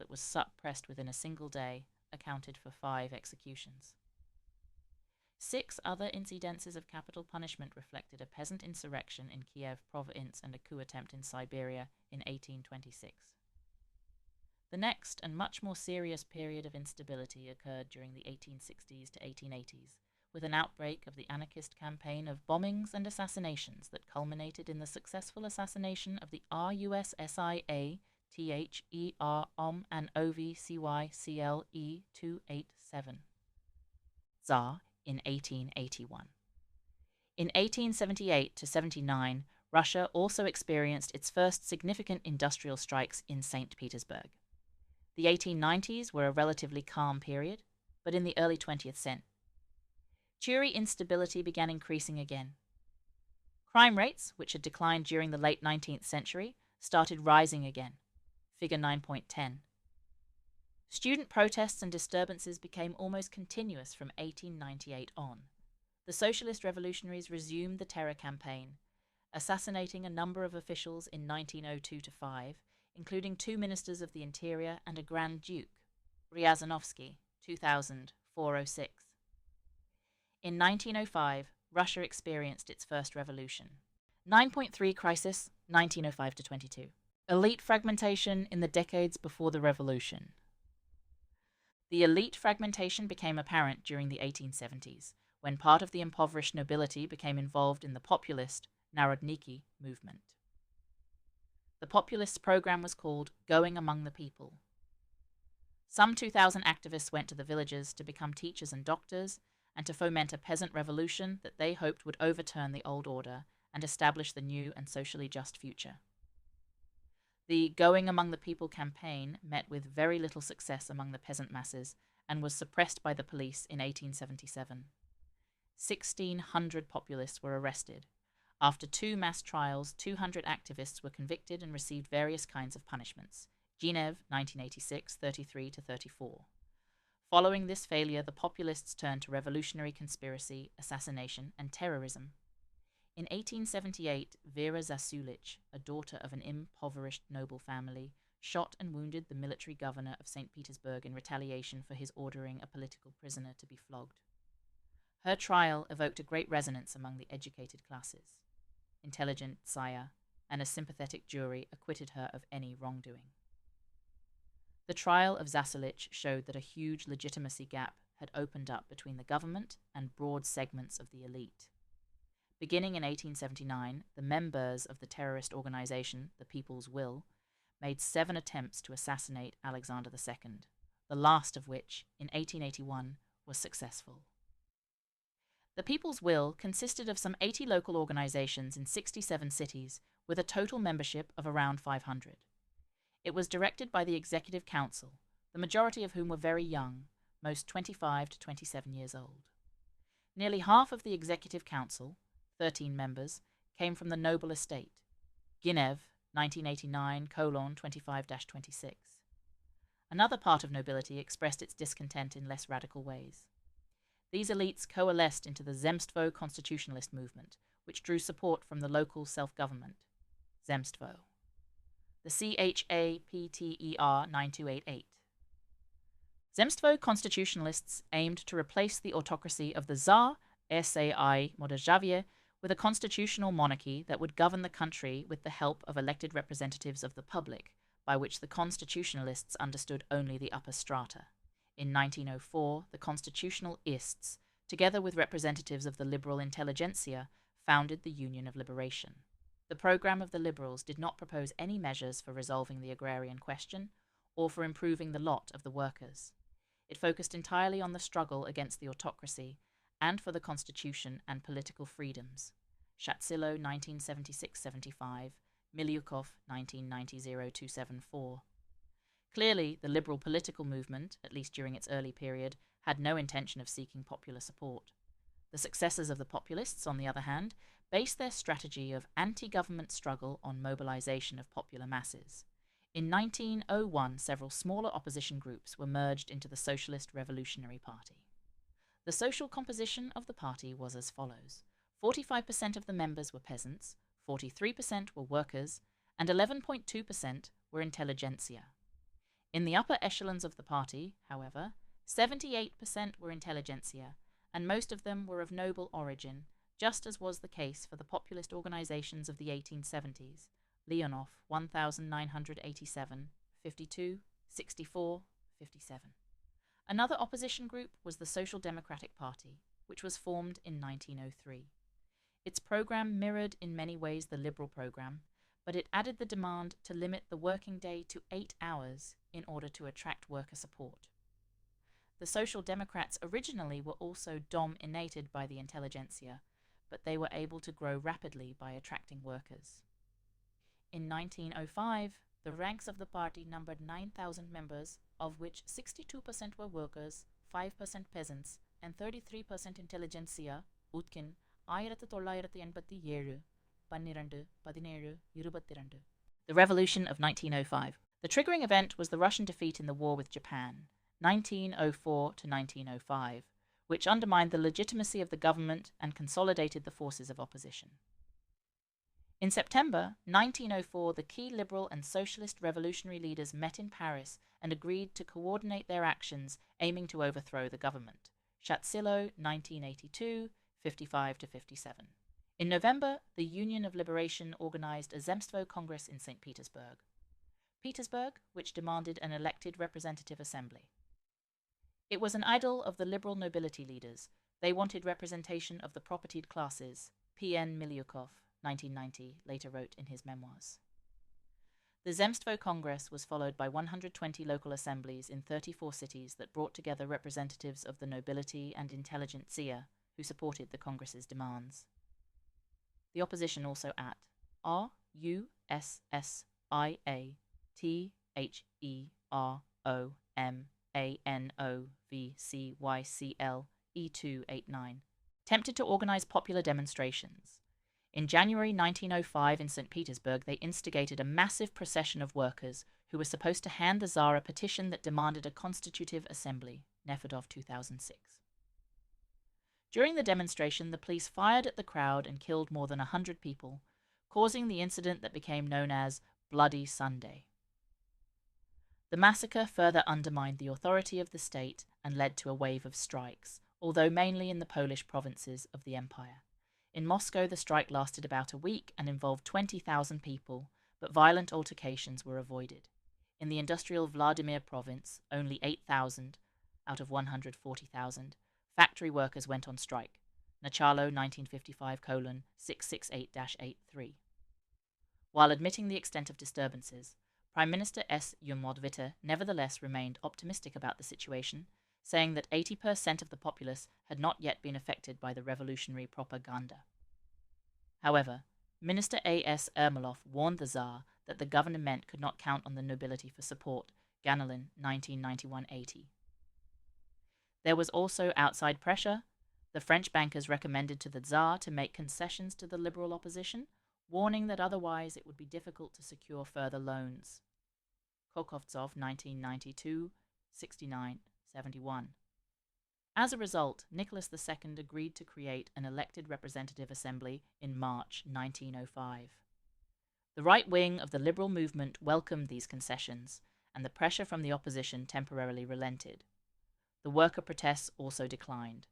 that was suppressed within a single day accounted for 5 executions. 6 other incidences of capital punishment reflected a peasant insurrection in Kiev province and a coup attempt in Siberia in 1826. The next and much more serious period of instability occurred during the 1860s to 1880s, with an outbreak of the anarchist campaign of bombings and assassinations that culminated in the successful assassination of the RUSSIA THER and OVCYCLE 287 Tsar in 1881. In 1878 to 79, Russia also experienced its first significant industrial strikes in St. Petersburg. The 1890s were a relatively calm period, but in the early 20th century, instability began increasing again. Crime rates, which had declined during the late 19th century, started rising again. Figure 9.10. Student protests and disturbances became almost continuous from 1898 on. The socialist revolutionaries resumed the terror campaign, assassinating a number of officials in 1902-5, including 2 ministers of the Interior and a Grand Duke, Ryazanovsky, 2000-406. In 1905, Russia experienced its first revolution. 9.3 Crisis, 1905-22. Elite fragmentation in the decades before the revolution. The elite fragmentation became apparent during the 1870s, when part of the impoverished nobility became involved in the populist Narodniki movement. The populists' program was called Going Among the People. Some 2,000 activists went to the villages to become teachers and doctors and to foment a peasant revolution that they hoped would overturn the old order and establish the new and socially just future. The Going Among the People campaign met with very little success among the peasant masses and was suppressed by the police in 1877. 1,600 populists were arrested. After 2 mass trials, 200 activists were convicted and received various kinds of punishments. Genev, 1986, 33-34. Following this failure, the populists turned to revolutionary conspiracy, assassination, and terrorism. In 1878, Vera Zasulich, a daughter of an impoverished noble family, shot and wounded the military governor of St. Petersburg in retaliation for his ordering a political prisoner to be flogged. Her trial evoked a great resonance among the educated classes. Intelligent Tsaya and a sympathetic jury acquitted her of any wrongdoing. The trial of Zasulich showed that a huge legitimacy gap had opened up between the government and broad segments of the elite. Beginning in 1879, the members of the terrorist organization, the People's Will, made 7 attempts to assassinate Alexander II, the last of which, in 1881, was successful. The People's Will consisted of some 80 local organizations in 67 cities, with a total membership of around 500. It was directed by the Executive Council, the majority of whom were very young, most 25 to 27 years old. Nearly half of the Executive Council, 13 members, came from the noble estate. Genev, 1989:25-26. Another part of nobility expressed its discontent in less radical ways. These elites coalesced into the Zemstvo constitutionalist movement, which drew support from the local self-government, Zemstvo. The CHAPTER 9288. Zemstvo constitutionalists aimed to replace the autocracy of the Tsar, SAI Modrzhavie, with a constitutional monarchy that would govern the country with the help of elected representatives of the public, by which the constitutionalists understood only the upper strata. In 1904, the constitutionalists, together with representatives of the liberal intelligentsia, founded the Union of Liberation. The program of the liberals did not propose any measures for resolving the agrarian question or for improving the lot of the workers. It focused entirely on the struggle against the autocracy and for the constitution and political freedoms. Shatsillo, 1976-75, Milyukov, 1990-274. Clearly, the liberal political movement, at least during its early period, had no intention of seeking popular support. The successors of the populists, on the other hand, based their strategy of anti-government struggle on mobilization of popular masses. In 1901, several smaller opposition groups were merged into the Socialist Revolutionary Party. The social composition of the party was as follows. 45% of the members were peasants, 43% were workers, and 11.2% were intelligentsia. In the upper echelons of the party, however, 78% were intelligentsia, and most of them were of noble origin, just as was the case for the populist organizations of the 1870s, Leonov 1987, 52, 64, 57. Another opposition group was the Social Democratic Party, which was formed in 1903. Its program mirrored in many ways the Liberal program, but it added the demand to limit the working day to 8 hours in order to attract worker support. The Social Democrats originally were also dominated by the intelligentsia, but they were able to grow rapidly by attracting workers. In 1905, the ranks of the party numbered 9,000 members, of which 62% were workers, 5% peasants, and 33% intelligentsia. Utkin 1987, 12, 17, 22. The Revolution of 1905. The triggering event was the Russian defeat in the war with Japan, 1904 to 1905, which undermined the legitimacy of the government and consolidated the forces of opposition. In September 1904, the key liberal and socialist revolutionary leaders met in Paris and agreed to coordinate their actions aiming to overthrow the government. Chatsillo, 1982, 55 to 57. In November, the Union of Liberation organized a Zemstvo Congress in St. Petersburg, which demanded an elected representative assembly. It was an idol of the liberal nobility leaders. They wanted representation of the propertied classes. P.N. Milyukov, 1990, later wrote in his memoirs. The Zemstvo Congress was followed by 120 local assemblies in 34 cities that brought together representatives of the nobility and intelligentsia who supported the Congress's demands. The opposition also at RUSSIATHEROMANOVCYCLE289 attempted to organize popular demonstrations. In January 1905 in St. Petersburg, they instigated a massive procession of workers who were supposed to hand the Tsar a petition that demanded a constitutive assembly. Nefedov, 2006. During the demonstration, the police fired at the crowd and killed more than 100 people, causing the incident that became known as Bloody Sunday. The massacre further undermined the authority of the state and led to a wave of strikes, although mainly in the Polish provinces of the empire. In Moscow, the strike lasted about a week and involved 20,000 people, but violent altercations were avoided. In the industrial Vladimir province, only 8,000 out of 140,000 factory workers went on strike. Nachalo 1955:668-83. While admitting the extent of disturbances, Prime Minister S. Yudmovita nevertheless remained optimistic about the situation, saying that 80% of the populace had not yet been affected by the revolutionary propaganda. However, Minister A.S. Ermolov warned the Tsar that the government could not count on the nobility for support. Ganelin 1991-80. There was also outside pressure. The French bankers recommended to the Tsar to make concessions to the liberal opposition, warning that otherwise it would be difficult to secure further loans. Kokovtsov 1992, 69, 71. As a result, Nicholas II agreed to create an elected representative assembly in March 1905. The right wing of the liberal movement welcomed these concessions, and the pressure from the opposition temporarily relented. The worker protests also declined.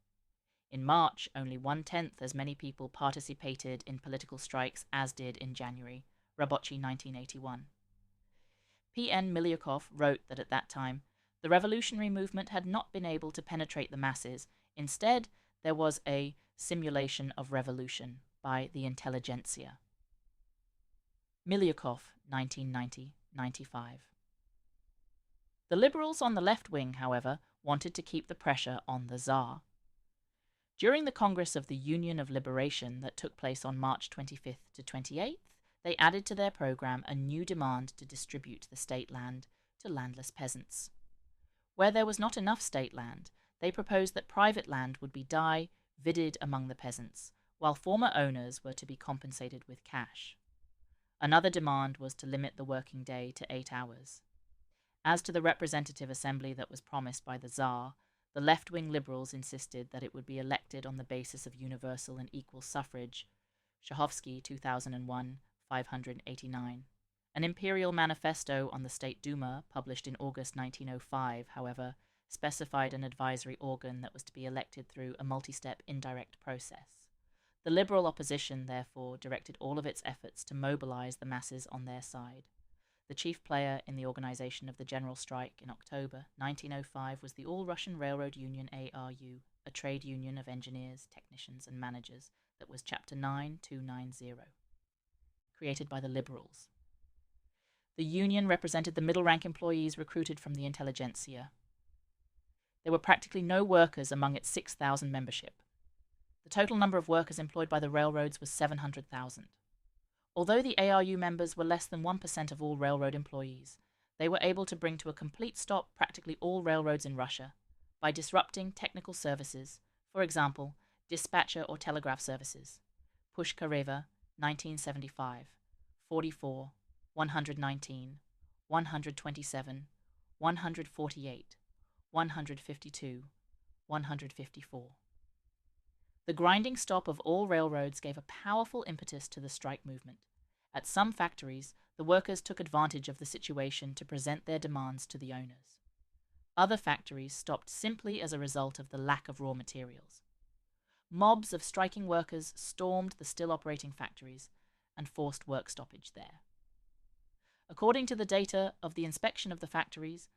In March, only 1/10 as many people participated in political strikes as did in January. Rabochi 1981. P.N. Milyukov wrote that at that time, the revolutionary movement had not been able to penetrate the masses. Instead, there was a simulation of revolution by the intelligentsia. Milyukov, 1990-95. The liberals on the left wing, however, wanted to keep the pressure on the Tsar. During the Congress of the Union of Liberation that took place on March 25th to 28th, they added to their program a new demand to distribute the state land to landless peasants. Where there was not enough state land, they proposed that private land would be divided among the peasants, while former owners were to be compensated with cash. Another demand was to limit the working day to 8 hours. As to the representative assembly that was promised by the Tsar, the left-wing liberals insisted that it would be elected on the basis of universal and equal suffrage. Shahovsky, 2001, 589. An imperial manifesto on the State Duma, published in August 1905, however, specified an advisory organ that was to be elected through a multi-step indirect process. The liberal opposition, therefore, directed all of its efforts to mobilize the masses on their side. The chief player in the organization of the general strike in October 1905 was the All-Russian Railroad Union ARU, a trade union of engineers, technicians, and managers that was Chapter 9290, created by the liberals. The union represented the middle-rank employees recruited from the intelligentsia. There were practically no workers among its 6,000 membership. The total number of workers employed by the railroads was 700,000. Although the ARU members were less than 1% of all railroad employees, they were able to bring to a complete stop practically all railroads in Russia by disrupting technical services, for example, dispatcher or telegraph services. Pushkareva, 1975, 44, 119, 127, 148, 152, 154. The grinding stop of all railroads gave a powerful impetus to the strike movement. At some factories, the workers took advantage of the situation to present their demands to the owners. Other factories stopped simply as a result of the lack of raw materials. Mobs of striking workers stormed the still operating factories and forced work stoppage there. According to the data of the inspection of the factories,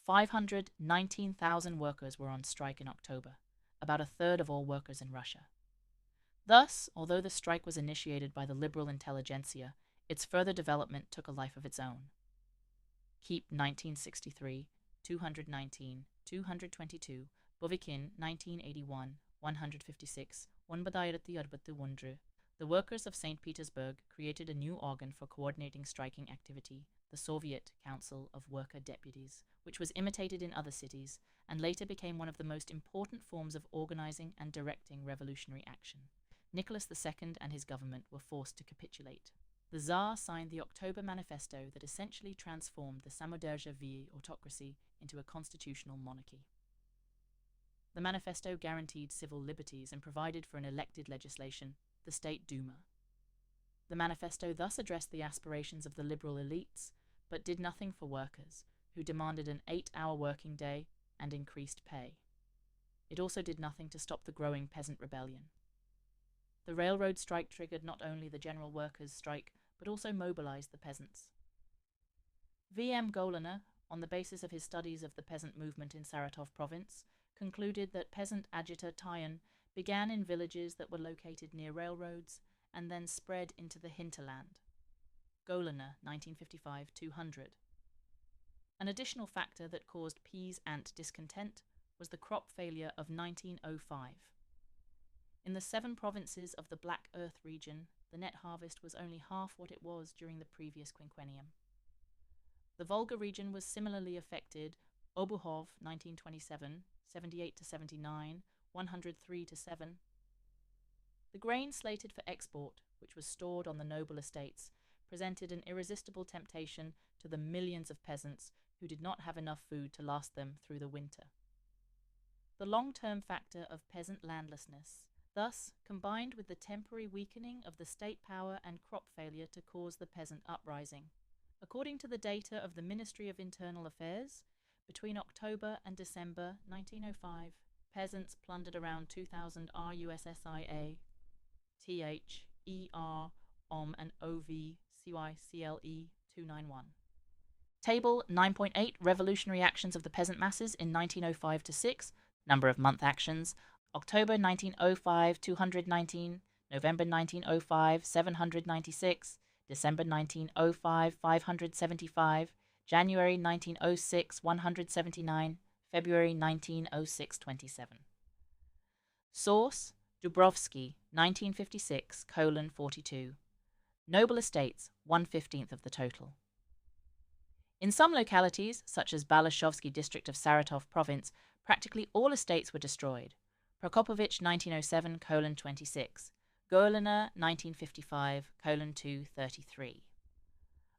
519,000 workers were on strike in October, about a third of all workers in Russia. Thus, although the strike was initiated by the liberal intelligentsia, its further development took a life of its own. Keep 1963, 219, 222, Bovikin 1981, 156, the workers of St. Petersburg created a new organ for coordinating striking activity, the Soviet Council of Worker Deputies, which was imitated in other cities and later became one of the most important forms of organizing and directing revolutionary action. Nicholas II and his government were forced to capitulate. The Tsar signed the October Manifesto that essentially transformed the Samoderzhevie autocracy into a constitutional monarchy. The manifesto guaranteed civil liberties and provided for an elected legislation, the State Duma. The manifesto thus addressed the aspirations of the liberal elites, but did nothing for workers, who demanded an 8-hour working day and increased pay. It also did nothing to stop the growing peasant rebellion. The railroad strike triggered not only the general workers' strike, but also mobilized the peasants. V.M. Goliner, on the basis of his studies of the peasant movement in Saratov province, concluded that peasant agita Tyan began in villages that were located near railroads and then spread into the hinterland. Goliner, 1955-200. An additional factor that caused peasant discontent was the crop failure of 1905. In the 7 provinces of the Black Earth region, the net harvest was only half what it was during the previous quinquennium. The Volga region was similarly affected. Obuhov, 1927, 78-79, 103-7. The grain slated for export, which was stored on the noble estates, presented an irresistible temptation to the millions of peasants who did not have enough food to last them through the winter. The long-term factor of peasant landlessness thus combined with the temporary weakening of the state power and crop failure to cause the peasant uprising. According to the data of the Ministry of Internal Affairs, between October and December 1905, peasants plundered around 2,000 RUSSIA, TH, ER, OM, and OV, CYCLE 291. Table 9.8 Revolutionary Actions of the Peasant Masses in 1905-6, Number of Month Actions, October 1905 219, November 1905 796, December 1905 575, January 1906 179, February 1906 27. Source: Dubrovsky, 1956:42. Noble estates, 1/15 of the total. In some localities, such as Balashovsky district of Saratov province, practically all estates were destroyed. Prokopovich, 1907:26. Goliner, 1955:233.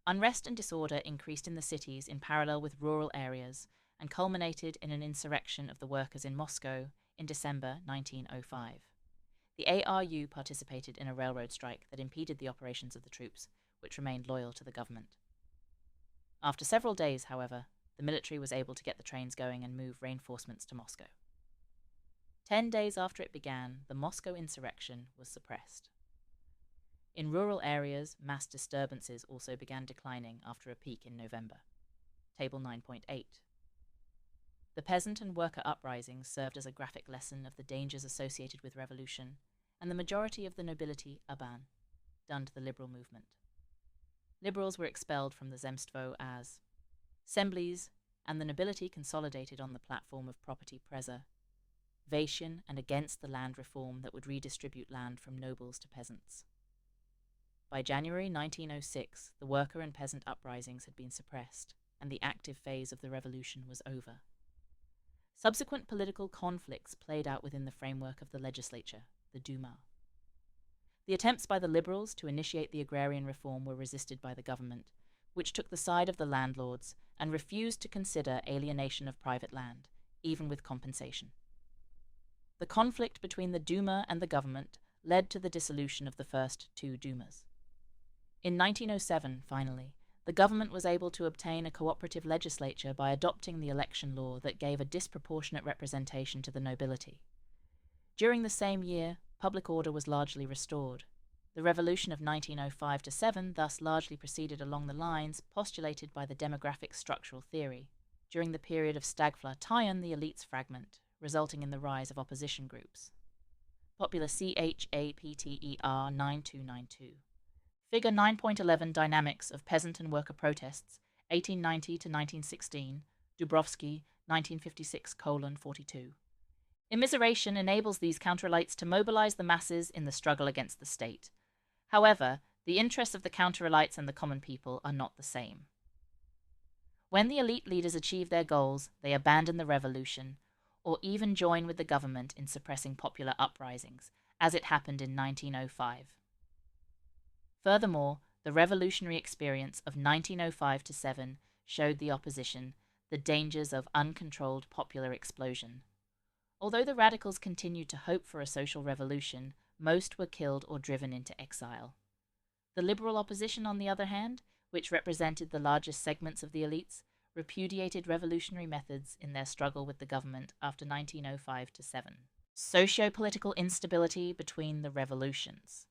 Unrest and disorder increased in the cities in parallel with rural areas and culminated in an insurrection of the workers in Moscow in December 1905. The ARU participated in a railroad strike that impeded the operations of the troops, which remained loyal to the government. After several days, however, the military was able to get the trains going and move reinforcements to Moscow. 10 days after it began, the Moscow insurrection was suppressed. In rural areas, mass disturbances also began declining after a peak in November. Table 9.8. The peasant and worker uprisings served as a graphic lesson of the dangers associated with revolution, and the majority of the nobility abandoned the liberal movement. Liberals were expelled from the Zemstvo as assemblies, and the nobility consolidated on the platform of property preservation and against the land reform that would redistribute land from nobles to peasants. By January 1906, the worker and peasant uprisings had been suppressed, and the active phase of the revolution was over. Subsequent political conflicts played out within the framework of the legislature, the Duma. The attempts by the liberals to initiate the agrarian reform were resisted by the government, which took the side of the landlords and refused to consider alienation of private land, even with compensation. The conflict between the Duma and the government led to the dissolution of the first two Dumas. In 1907, finally, the government was able to obtain a cooperative legislature by adopting the election law that gave a disproportionate representation to the nobility. During the same year, public order was largely restored. The revolution of 1905-7 thus largely proceeded along the lines postulated by the demographic structural theory. During the period of stagflation, the elites fragment, resulting in the rise of opposition groups. Popular CHAPTER 9292. Figure 9.11 Dynamics of Peasant and Worker Protests, 1890-1916, Dubrovsky, 1956:42. Immiseration enables these counter-elites to mobilize the masses in the struggle against the state. However, the interests of the counter-elites and the common people are not the same. When the elite leaders achieve their goals, they abandon the revolution, or even join with the government in suppressing popular uprisings, as it happened in 1905. Furthermore, the revolutionary experience of 1905-7 showed the opposition the dangers of uncontrolled popular explosion. Although the radicals continued to hope for a social revolution, most were killed or driven into exile. The liberal opposition, on the other hand, which represented the largest segments of the elites, repudiated revolutionary methods in their struggle with the government after 1905-7. Socio-political instability between the revolutions.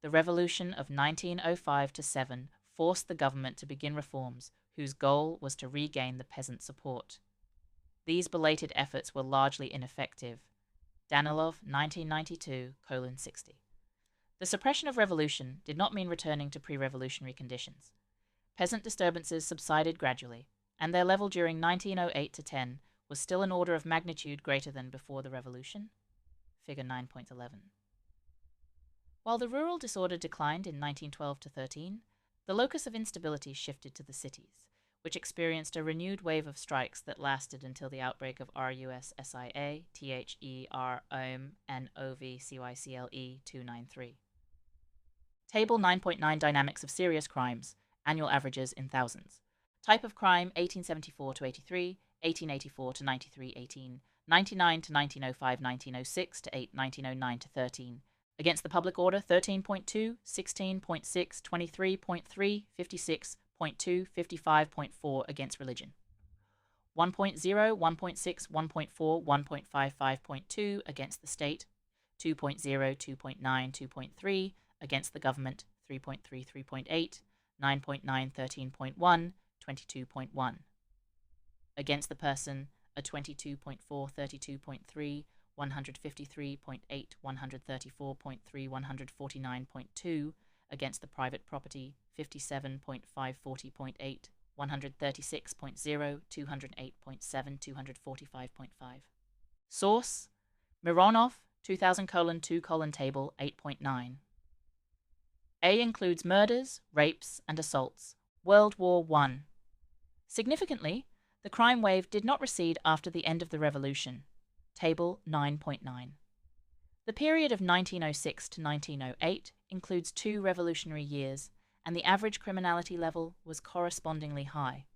The revolution of 1905-7 forced the government to begin reforms whose goal was to regain the peasant support. These belated efforts were largely ineffective. Danilov, 1992:60. The suppression of revolution did not mean returning to pre-revolutionary conditions. Peasant disturbances subsided gradually, and their level during 1908-10 was still an order of magnitude greater than before the revolution. Figure 9.11. While the rural disorder declined in 1912-13, the locus of instability shifted to the cities, which experienced a renewed wave of strikes that lasted until the outbreak of RUSSIA THEROMNOVCYCLE 293. Table 9.9 Dynamics of Serious Crimes, Annual Averages in Thousands. Type of crime 1874-83, 1884-93-18, 99-1905, 1906-8, 1909-13. Against the public order 13.2, 16.6, 23.3, 56.2, 55.4 against religion. 1.0, 1.6, 1.4, 1.55.2 against the state. 2.0, 2.9, 2.3 against the government. 3.3, 3.8, 9.9, 13.1, 22.1. Against the person, a 22.4, 32.3, 153.8, 134.3, 149.2, against the private property, 57.5, 40.8, 136.0, 208.7, 245.5. Source: Mironov, 2000:2: Table 8.9. A includes murders, rapes, and assaults. World War I. Significantly, the crime wave did not recede after the end of the revolution. Table 9.9. The period of 1906 to 1908 includes 2 revolutionary years, and the average criminality level was correspondingly high.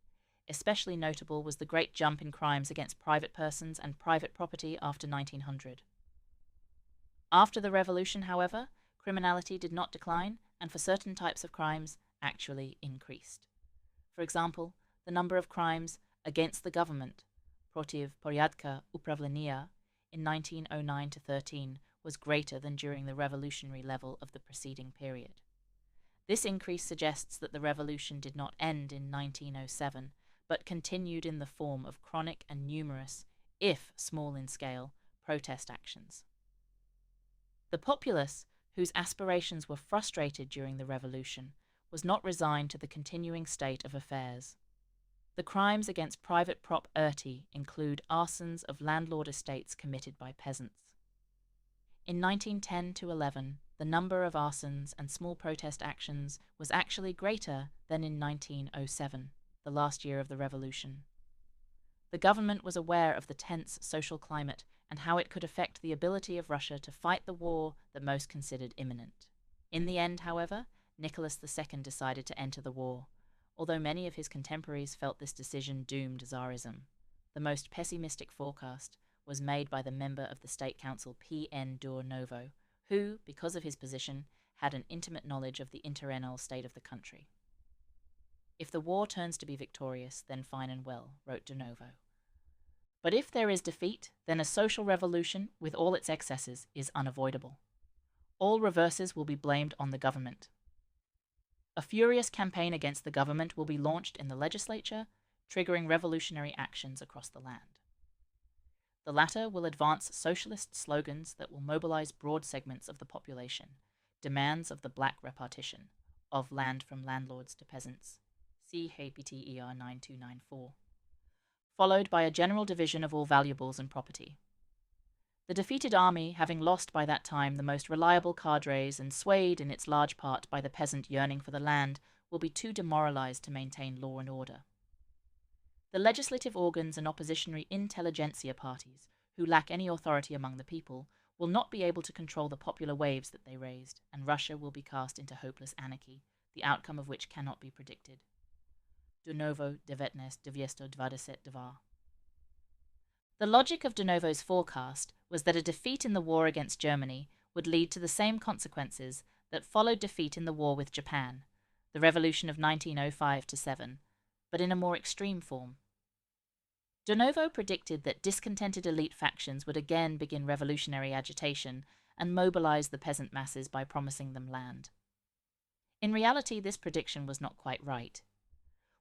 Especially notable was the great jump in crimes against private persons and private property after 1900. After the revolution, however, criminality did not decline, and for certain types of crimes, actually increased. For example, the number of crimes against the government, protiv porядка управления, in 1909 to 13 was greater than during the revolutionary level of the preceding period. This increase suggests that the revolution did not end in 1907, but continued in the form of chronic and numerous, if small in scale, protest actions. The populace, whose aspirations were frustrated during the revolution, was not resigned to the continuing state of affairs. The crimes against private property include arsons of landlord estates committed by peasants. In 1910 to 11, the number of arsons and small protest actions was actually greater than in 1907, the last year of the revolution. The government was aware of the tense social climate and how it could affect the ability of Russia to fight the war that most considered imminent. In the end, however, Nicholas II decided to enter the war, although many of his contemporaries felt this decision doomed Tsarism. The most pessimistic forecast was made by the member of the State Council P.N. Durnovo, who, because of his position, had an intimate knowledge of the internal state of the country. "If the war turns to be victorious, then fine and well," wrote Durnovo. "But if there is defeat, then a social revolution, with all its excesses, is unavoidable. All reverses will be blamed on the government. A furious campaign against the government will be launched in the legislature, triggering revolutionary actions across the land. The latter will advance socialist slogans that will mobilize broad segments of the population, demands of the black repartition, of land from landlords to peasants, see HPTER 9294, followed by a general division of all valuables and property. The defeated army, having lost by that time the most reliable cadres and swayed in its large part by the peasant yearning for the land, will be too demoralized to maintain law and order. The legislative organs and oppositionary intelligentsia parties, who lack any authority among the people, will not be able to control the popular waves that they raised, and Russia will be cast into hopeless anarchy, the outcome of which cannot be predicted." Durnovo 1922. The logic of Durnovo's forecast was that a defeat in the war against Germany would lead to the same consequences that followed defeat in the war with Japan, the revolution of 1905-7, but in a more extreme form. Durnovo predicted that discontented elite factions would again begin revolutionary agitation and mobilize the peasant masses by promising them land. In reality, this prediction was not quite right.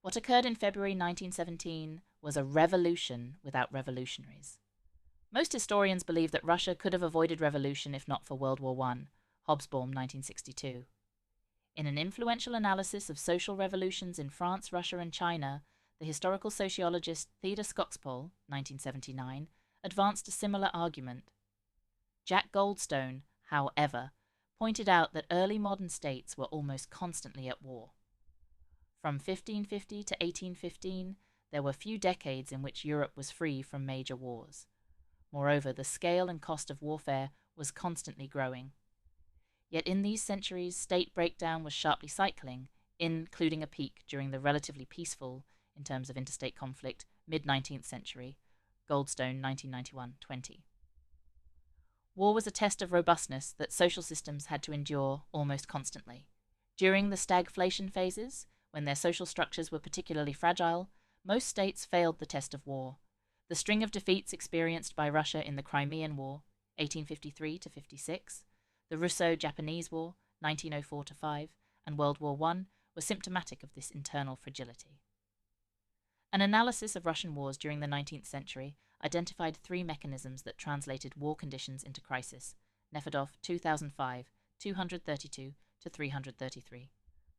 What occurred in February 1917 was a revolution without revolutionaries. Most historians believe that Russia could have avoided revolution if not for World War I, Hobsbawm 1962. In an influential analysis of social revolutions in France, Russia, and China, the historical sociologist Theda Skocpol 1979 advanced a similar argument. Jack Goldstone, however, pointed out that early modern states were almost constantly at war. From 1550 to 1815, there were few decades in which Europe was free from major wars. Moreover, the scale and cost of warfare was constantly growing. Yet in these centuries, state breakdown was sharply cycling, including a peak during the relatively peaceful, in terms of interstate conflict, mid-19th century, Goldstone 1991-20. War was a test of robustness that social systems had to endure almost constantly. During the stagflation phases, when their social structures were particularly fragile, most states failed the test of war. The string of defeats experienced by Russia in the Crimean War, 1853-56, the Russo-Japanese War, 1904-5, and World War I were symptomatic of this internal fragility. An analysis of Russian wars during the 19th century identified three mechanisms that translated war conditions into crisis. Nefedov, 2005, 232-333.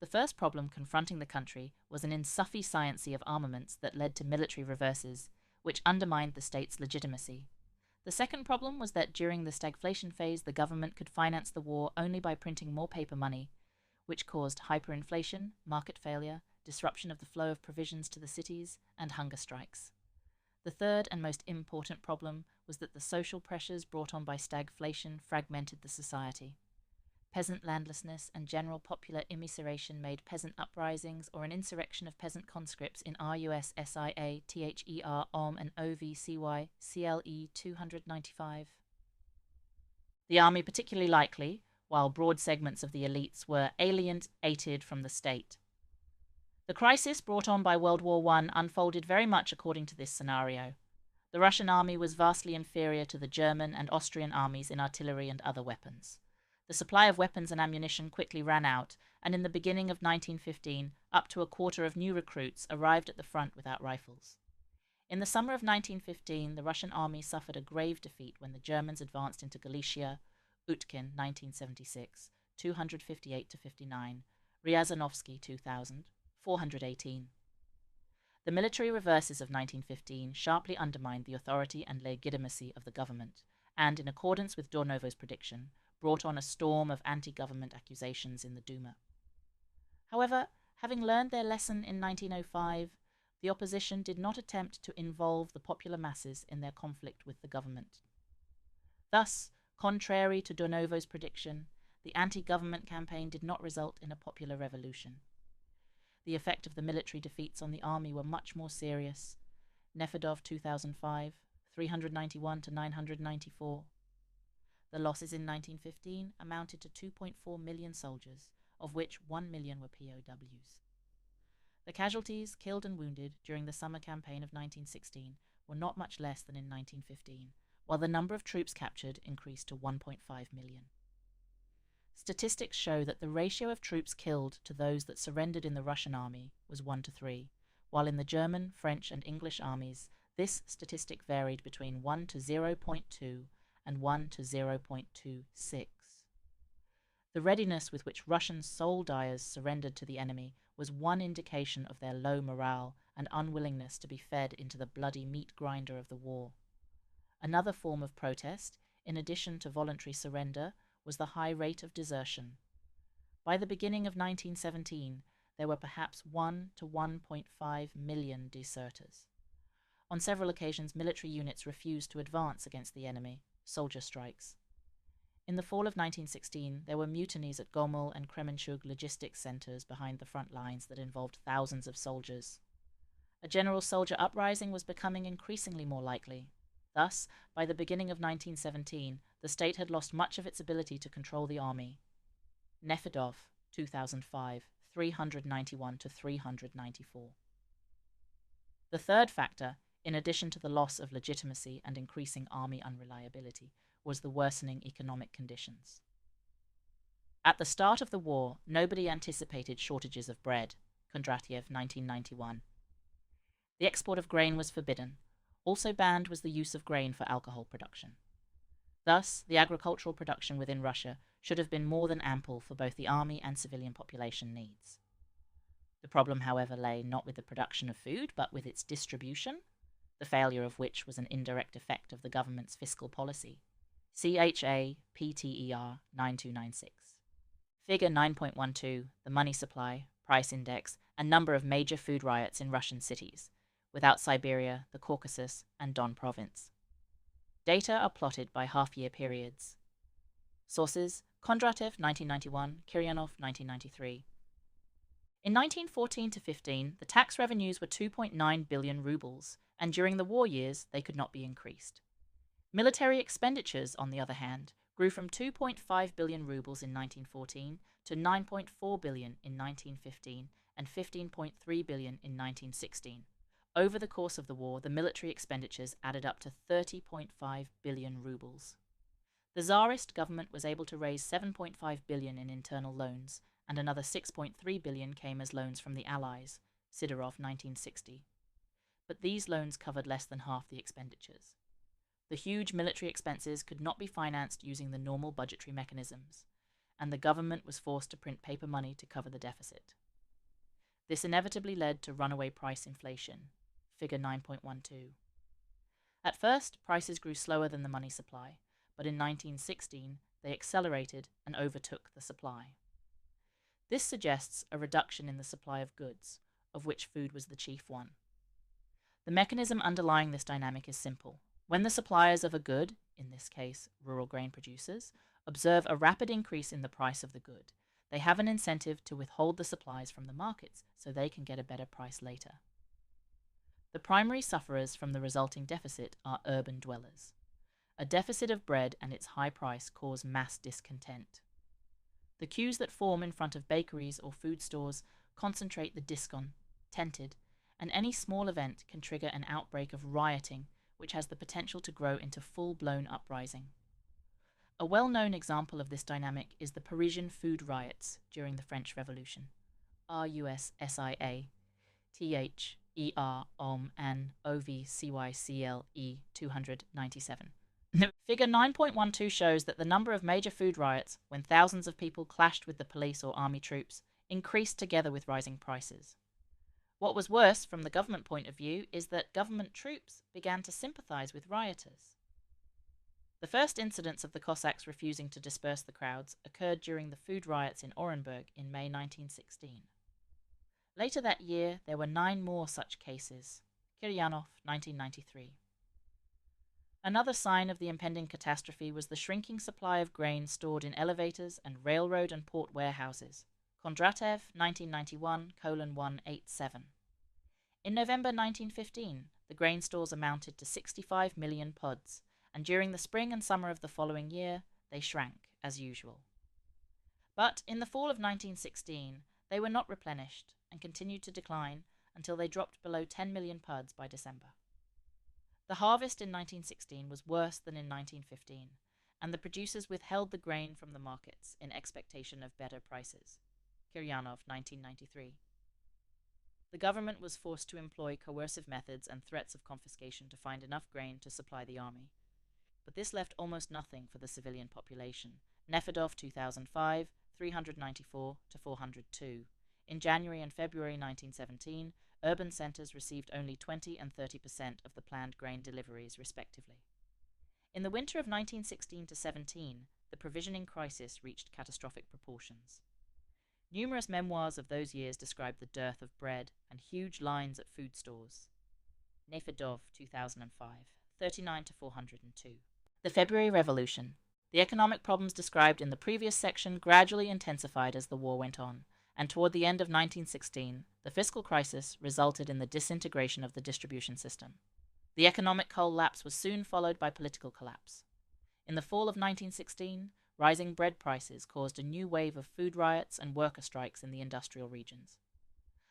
The first problem confronting the country was an insufficiency of armaments that led to military reverses, which undermined the state's legitimacy. The second problem was that during the stagflation phase, the government could finance the war only by printing more paper money, which caused hyperinflation, market failure, disruption of the flow of provisions to the cities, and hunger strikes. The third and most important problem was that the social pressures brought on by stagflation fragmented the society. Peasant landlessness and general popular immiseration made peasant uprisings or an insurrection of peasant conscripts in RUS SIA THER OM and OVCY CLE 295. The army particularly likely, while broad segments of the elites were alienated from the state. The crisis brought on by World War I unfolded very much according to this scenario. The Russian army was vastly inferior to the German and Austrian armies in artillery and other weapons. The supply of weapons and ammunition quickly ran out, and in the beginning of 1915, up to a quarter of new recruits arrived at the front without rifles. In the summer of 1915, the Russian army suffered a grave defeat when the Germans advanced into Galicia, Utkin 1976, 258 to 59, Ryazanovsky 2000, 418. The military reverses of 1915 sharply undermined the authority and legitimacy of the government, and, in accordance with Dornovo's prediction, brought on a storm of anti-government accusations in the Duma. However, having learned their lesson in 1905, the opposition did not attempt to involve the popular masses in their conflict with the government. Thus, contrary to Dornovo's prediction, the anti-government campaign did not result in a popular revolution. The effect of the military defeats on the army were much more serious. Nefedov 2005, 391 to 994. The losses in 1915 amounted to 2.4 million soldiers, of which 1 million were POWs. The casualties, killed and wounded, during the summer campaign of 1916 were not much less than in 1915, while the number of troops captured increased to 1.5 million. Statistics show that the ratio of troops killed to those that surrendered in the Russian army was 1 to 3, while in the German, French, and English armies, this statistic varied between 1 to 0.2 and 1 to 0.26. The readiness with which Russian soul-dyers surrendered to the enemy was one indication of their low morale and unwillingness to be fed into the bloody meat grinder of the war. Another form of protest, in addition to voluntary surrender, was the high rate of desertion. By the beginning of 1917, there were perhaps 1 to 1.5 million deserters. On several occasions, military units refused to advance against the enemy, soldier strikes. In the fall of 1916, there were mutinies at Gomel and Kremenchug logistics centers behind the front lines that involved thousands of soldiers. A general soldier uprising was becoming increasingly more likely. Thus, by the beginning of 1917, the state had lost much of its ability to control the army. Nefedov, 2005, 391 to 394. The third factor, in addition to the loss of legitimacy and increasing army unreliability, was the worsening economic conditions. At the start of the war, nobody anticipated shortages of bread. Kondratiev, 1991. The export of grain was forbidden. Also banned was the use of grain for alcohol production. Thus, the agricultural production within Russia should have been more than ample for both the army and civilian population needs. The problem, however, lay not with the production of food, but with its distribution, the failure of which was an indirect effect of the government's fiscal policy. CHA PTER 9296. Figure 9.12, the money supply, price index, and number of major food riots in Russian cities, without Siberia, the Caucasus, and Don Province. Data are plotted by half-year periods. Sources: Kondratiev 1991, Kiryanov 1993. In 1914-15, the tax revenues were 2.9 billion rubles, and during the war years they could not be increased. Military expenditures, on the other hand, grew from 2.5 billion rubles in 1914 to 9.4 billion in 1915 and 15.3 billion in 1916. Over the course of the war, the military expenditures added up to 30.5 billion rubles. The Tsarist government was able to raise 7.5 billion in internal loans, and another 6.3 billion came as loans from the Allies, Sidorov 1960. But these loans covered less than half the expenditures. The huge military expenses could not be financed using the normal budgetary mechanisms, and the government was forced to print paper money to cover the deficit. This inevitably led to runaway price inflation, figure 9.12. At first, prices grew slower than the money supply, but in 1916 they accelerated and overtook the supply. This suggests a reduction in the supply of goods, of which food was the chief one. The mechanism underlying this dynamic is simple. When the suppliers of a good, in this case rural grain producers, observe a rapid increase in the price of the good, they have an incentive to withhold the supplies from the markets so they can get a better price later. The primary sufferers from the resulting deficit are urban dwellers. A deficit of bread and its high price cause mass discontent. The queues that form in front of bakeries or food stores concentrate the discontented, and any small event can trigger an outbreak of rioting, which has the potential to grow into full-blown uprising. A well-known example of this dynamic is the Parisian food riots during the French Revolution. RUSSIA, THEROMANOVCYCLE 297. Figure 9.12 shows that the number of major food riots, when thousands of people clashed with the police or army troops, increased together with rising prices. What was worse, from the government point of view, is that government troops began to sympathize with rioters. The first incidents of the Cossacks refusing to disperse the crowds occurred during the food riots in Orenburg in May 1916. Later that year, there were 9 more such cases. Kiryanov, 1993. Another sign of the impending catastrophe was the shrinking supply of grain stored in elevators and railroad and port warehouses. Kondratev, 1991:187. In November 1915, the grain stores amounted to 65 million pods, and during the spring and summer of the following year, they shrank, as usual. But in the fall of 1916, they were not replenished and continued to decline until they dropped below 10 million pods by December. The harvest in 1916 was worse than in 1915, and the producers withheld the grain from the markets in expectation of better prices. Kiryanov, 1993. The government was forced to employ coercive methods and threats of confiscation to find enough grain to supply the army. But this left almost nothing for the civilian population. Nefedov, 2005, 394 to 402. In January and February 1917, urban centres received only 20 and 30% of the planned grain deliveries, respectively. In the winter of 1916-17, the provisioning crisis reached catastrophic proportions. Numerous memoirs of those years describe the dearth of bread and huge lines at food stores. Nefedov, 2005, 39 to 402. The February Revolution. The economic problems described in the previous section gradually intensified as the war went on, and toward the end of 1916, the fiscal crisis resulted in the disintegration of the distribution system. The economic collapse was soon followed by political collapse. In the fall of 1916, rising bread prices caused a new wave of food riots and worker strikes in the industrial regions.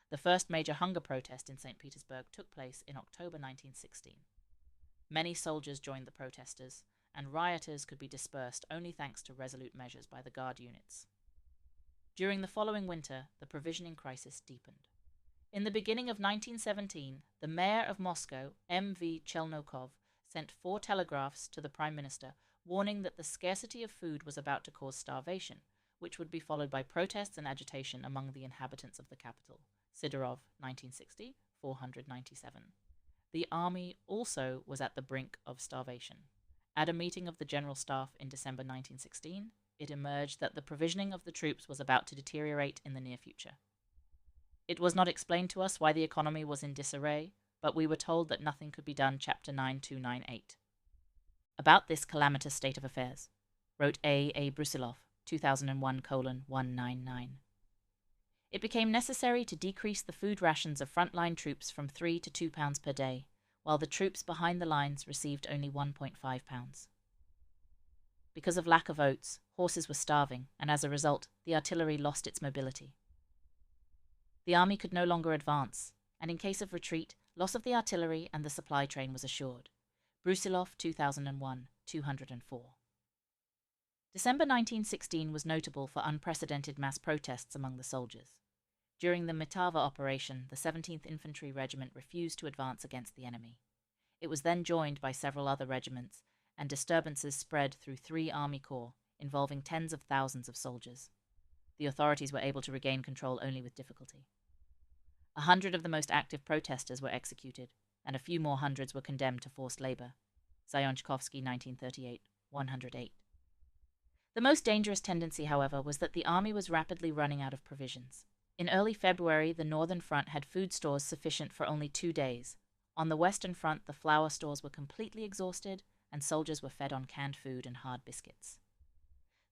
The first major hunger protest in St. Petersburg took place in October 1916. Many soldiers joined the protesters, and rioters could be dispersed only thanks to resolute measures by the guard units. During the following winter, the provisioning crisis deepened. In the beginning of 1917, the mayor of Moscow, M.V. Chelnokov, sent 4 telegraphs to the Prime Minister warning that the scarcity of food was about to cause starvation, which would be followed by protests and agitation among the inhabitants of the capital. Sidorov, 1960, 497. The army also was at the brink of starvation. At a meeting of the General Staff in December 1916, it emerged that the provisioning of the troops was about to deteriorate in the near future. It was not explained to us why the economy was in disarray, but we were told that nothing could be done. Chapter 9298. About this calamitous state of affairs, wrote A. Brusilov, 2001:199. It became necessary to decrease the food rations of frontline troops from 3 to 2 pounds per day, while the troops behind the lines received only 1.5 pounds. Because of lack of oats, horses were starving, and as a result, the artillery lost its mobility. The army could no longer advance, and in case of retreat, loss of the artillery and the supply train was assured. Brusilov, 2001, 204. December 1916 was notable for unprecedented mass protests among the soldiers. During the Mitava operation, the 17th Infantry Regiment refused to advance against the enemy. It was then joined by several other regiments, and disturbances spread through 3 army corps, involving tens of thousands of soldiers. The authorities were able to regain control only with difficulty. 100 of the most active protesters were executed, and a few more hundreds were condemned to forced labor. Zyonchkovsky, 1938, 108. The most dangerous tendency, however, was that the army was rapidly running out of provisions. In early February, the Northern Front had food stores sufficient for only 2 days. On the Western Front, the flour stores were completely exhausted, and soldiers were fed on canned food and hard biscuits.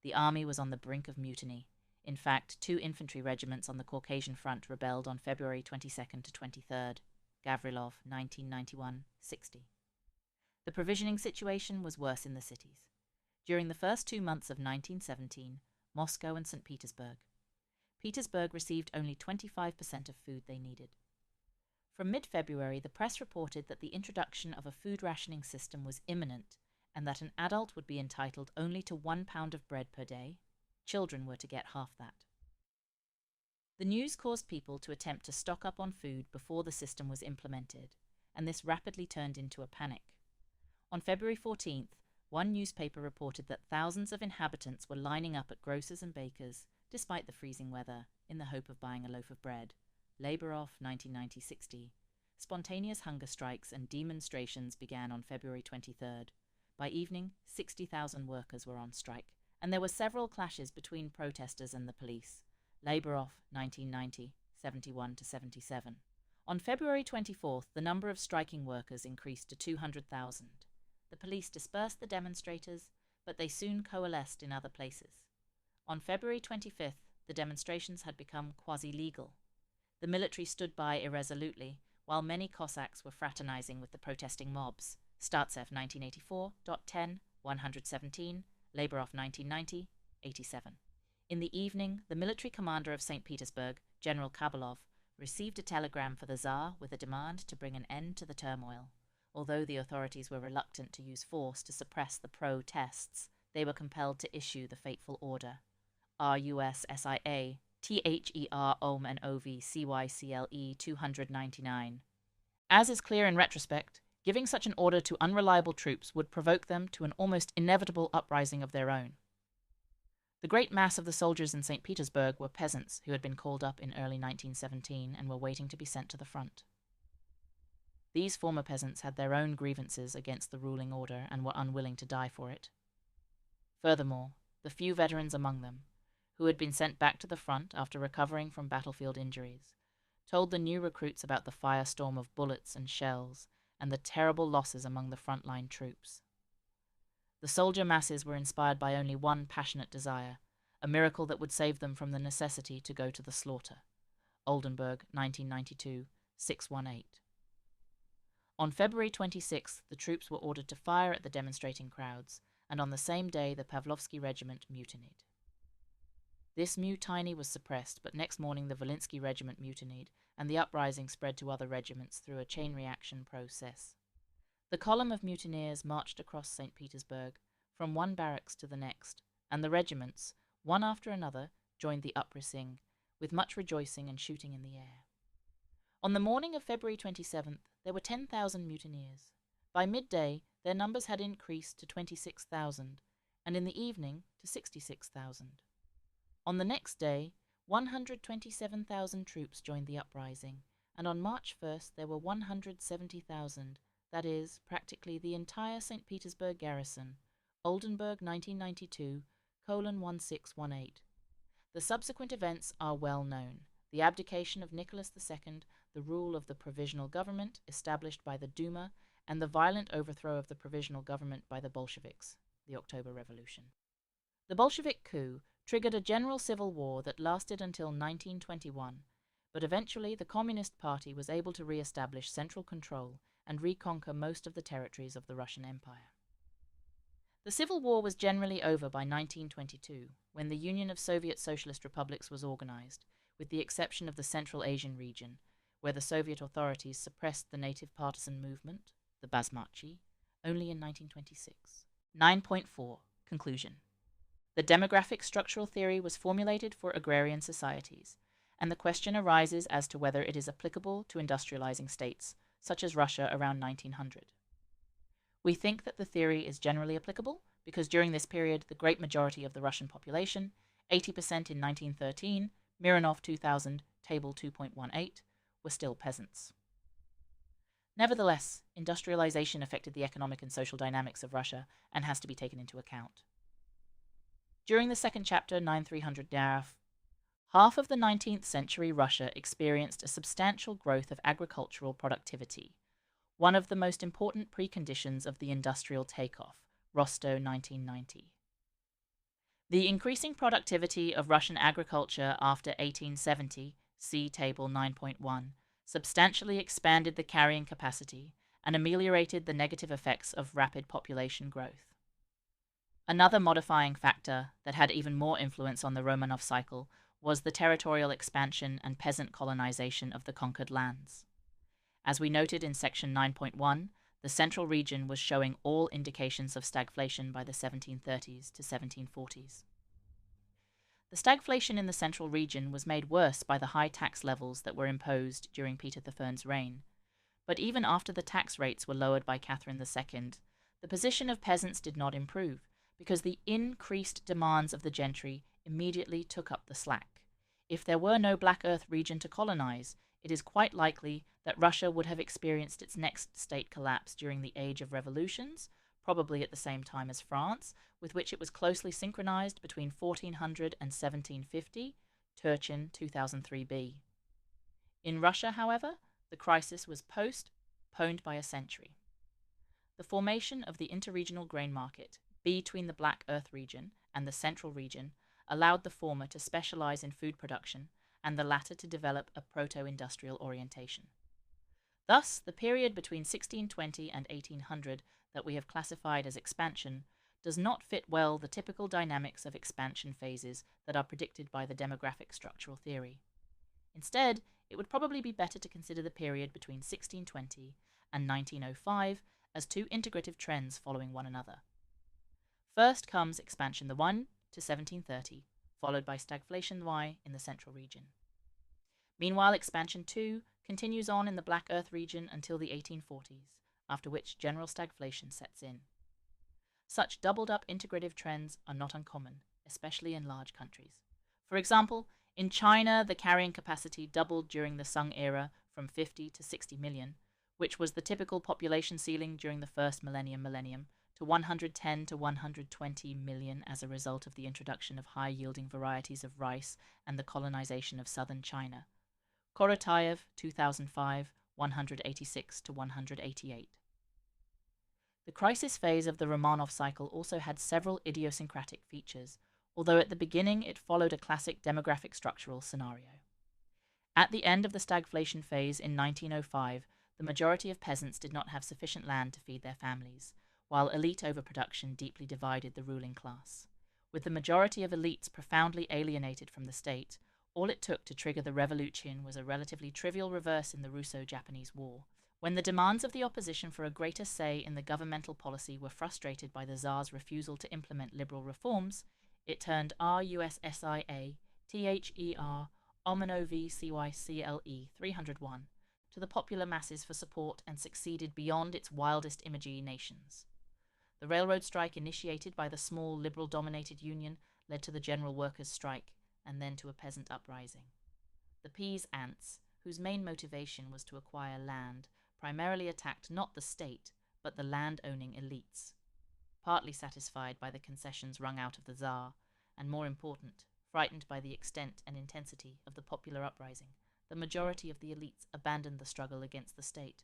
The army was on the brink of mutiny. In fact, 2 infantry regiments on the Caucasian Front rebelled on February 22nd to 23rd. Gavrilov, 1991-60. The provisioning situation was worse in the cities. During the first 2 months of 1917, Moscow and St. Petersburg, Petersburg received only 25% of food they needed. From mid-February, the press reported that the introduction of a food rationing system was imminent and that an adult would be entitled only to 1 pound of bread per day. Children were to get half that. The news caused people to attempt to stock up on food before the system was implemented, and this rapidly turned into a panic. On February 14th, one newspaper reported that thousands of inhabitants were lining up at grocers and bakers, despite the freezing weather, in the hope of buying a loaf of bread. Labor off 1990-60. Spontaneous hunger strikes and demonstrations began on February 23rd. By evening, 60,000 workers were on strike, and there were several clashes between protesters and the police. Labor off 1990, 71-77. On February 24th, the number of striking workers increased to 200,000. The police dispersed the demonstrators, but they soon coalesced in other places. On February 25th, the demonstrations had become quasi-legal. The military stood by irresolutely, while many Cossacks were fraternizing with the protesting mobs. Startsev 1984.10, 117, Labor off 1990, 87. In the evening, the military commander of St. Petersburg, General Kabalov, received a telegram for the Tsar with a demand to bring an end to the turmoil. Although the authorities were reluctant to use force to suppress the protests, they were compelled to issue the fateful order. RUSSIA, THER OM and OV CYCLE 299. As is clear in retrospect, giving such an order to unreliable troops would provoke them to an almost inevitable uprising of their own. The great mass of the soldiers in St. Petersburg were peasants who had been called up in early 1917 and were waiting to be sent to the front. These former peasants had their own grievances against the ruling order and were unwilling to die for it. Furthermore, the few veterans among them, who had been sent back to the front after recovering from battlefield injuries, told the new recruits about the firestorm of bullets and shells and the terrible losses among the frontline troops. The soldier masses were inspired by only one passionate desire, a miracle that would save them from the necessity to go to the slaughter. Oldenburg, 1992, 618. On February 26th, the troops were ordered to fire at the demonstrating crowds, and on the same day the Pavlovsky Regiment mutinied. This mutiny was suppressed, but next morning the Volinsky Regiment mutinied, and the uprising spread to other regiments through a chain reaction process. The column of mutineers marched across St. Petersburg, from one barracks to the next, and the regiments, one after another, joined the uprising, with much rejoicing and shooting in the air. On the morning of February 27th, there were 10,000 mutineers. By midday, their numbers had increased to 26,000, and in the evening to 66,000. On the next day, 127,000 troops joined the uprising, and on March 1st there were 170,000, that is, practically the entire St. Petersburg garrison, Oldenburg 1992, 1618. The subsequent events are well known. The abdication of Nicholas II, the rule of the provisional government established by the Duma, and the violent overthrow of the provisional government by the Bolsheviks, the October Revolution. The Bolshevik coup triggered a general civil war that lasted until 1921, but eventually the Communist Party was able to re-establish central control and reconquer most of the territories of the Russian Empire. The Civil War was generally over by 1922, when the Union of Soviet Socialist Republics was organized, with the exception of the Central Asian region, where the Soviet authorities suppressed the native partisan movement, the Basmachi, only in 1926. 9.4. Conclusion. The demographic structural theory was formulated for agrarian societies, and the question arises as to whether it is applicable to industrializing states, such as Russia around 1900. We think that the theory is generally applicable because during this period the great majority of the Russian population, 80% in 1913, Mironov 2000, Table 2.18, were still peasants. Nevertheless, industrialization affected the economic and social dynamics of Russia and has to be taken into account. During the second chapter, 9300 Naraf, half of the 19th century Russia experienced a substantial growth of agricultural productivity, one of the most important preconditions of the industrial takeoff, Rostow 1990. The increasing productivity of Russian agriculture after 1870, see Table 9.1, substantially expanded the carrying capacity and ameliorated the negative effects of rapid population growth. Another modifying factor that had even more influence on the Romanov cycle was the territorial expansion and peasant colonization of the conquered lands. As we noted in section 9.1, the central region was showing all indications of stagflation by the 1730s to 1740s. The stagflation in the central region was made worse by the high tax levels that were imposed during Peter III's reign. But even after the tax rates were lowered by Catherine II, the position of peasants did not improve, because the increased demands of the gentry immediately took up the slack. If there were no Black Earth region to colonize, it is quite likely that Russia would have experienced its next state collapse during the Age of Revolutions, probably at the same time as France, with which it was closely synchronized between 1400 and 1750, Turchin 2003b. In Russia, however, the crisis was postponed by a century. The formation of the interregional grain market between the Black Earth region and the central region allowed the former to specialize in food production and the latter to develop a proto-industrial orientation. Thus, the period between 1620 and 1800 that we have classified as expansion does not fit well the typical dynamics of expansion phases that are predicted by the demographic structural theory. Instead, it would probably be better to consider the period between 1620 and 1905 as two integrative trends following one another. First comes expansion the 1 to 1730, followed by stagflation Y in the central region. Meanwhile, expansion 2 continues on in the Black Earth region until the 1840s, after which general stagflation sets in. Such doubled-up integrative trends are not uncommon, especially in large countries. For example, in China, the carrying capacity doubled during the Sung era from 50 to 60 million, which was the typical population ceiling during the first millennium, to 110 to 120 million as a result of the introduction of high-yielding varieties of rice and the colonization of southern China. Korotayev, 2005, 186 to 188. The crisis phase of the Romanov cycle also had several idiosyncratic features, although at the beginning it followed a classic demographic structural scenario. At the end of the stagflation phase in 1905, the majority of peasants did not have sufficient land to feed their families, while elite overproduction deeply divided the ruling class. With the majority of elites profoundly alienated from the state, all it took to trigger the revolution was a relatively trivial reverse in the Russo-Japanese War. When the demands of the opposition for a greater say in the governmental policy were frustrated by the Tsar's refusal to implement liberal reforms, it turned RUSSIA THER OMNOVCYCLE 301 to the popular masses for support and succeeded beyond its wildest imaginations. The railroad strike initiated by the small liberal-dominated union led to the general workers' strike and then to a peasant uprising. The peas ants, whose main motivation was to acquire land, primarily attacked not the state, but the land-owning elites. Partly satisfied by the concessions wrung out of the Tsar, and more important, frightened by the extent and intensity of the popular uprising, the majority of the elites abandoned the struggle against the state,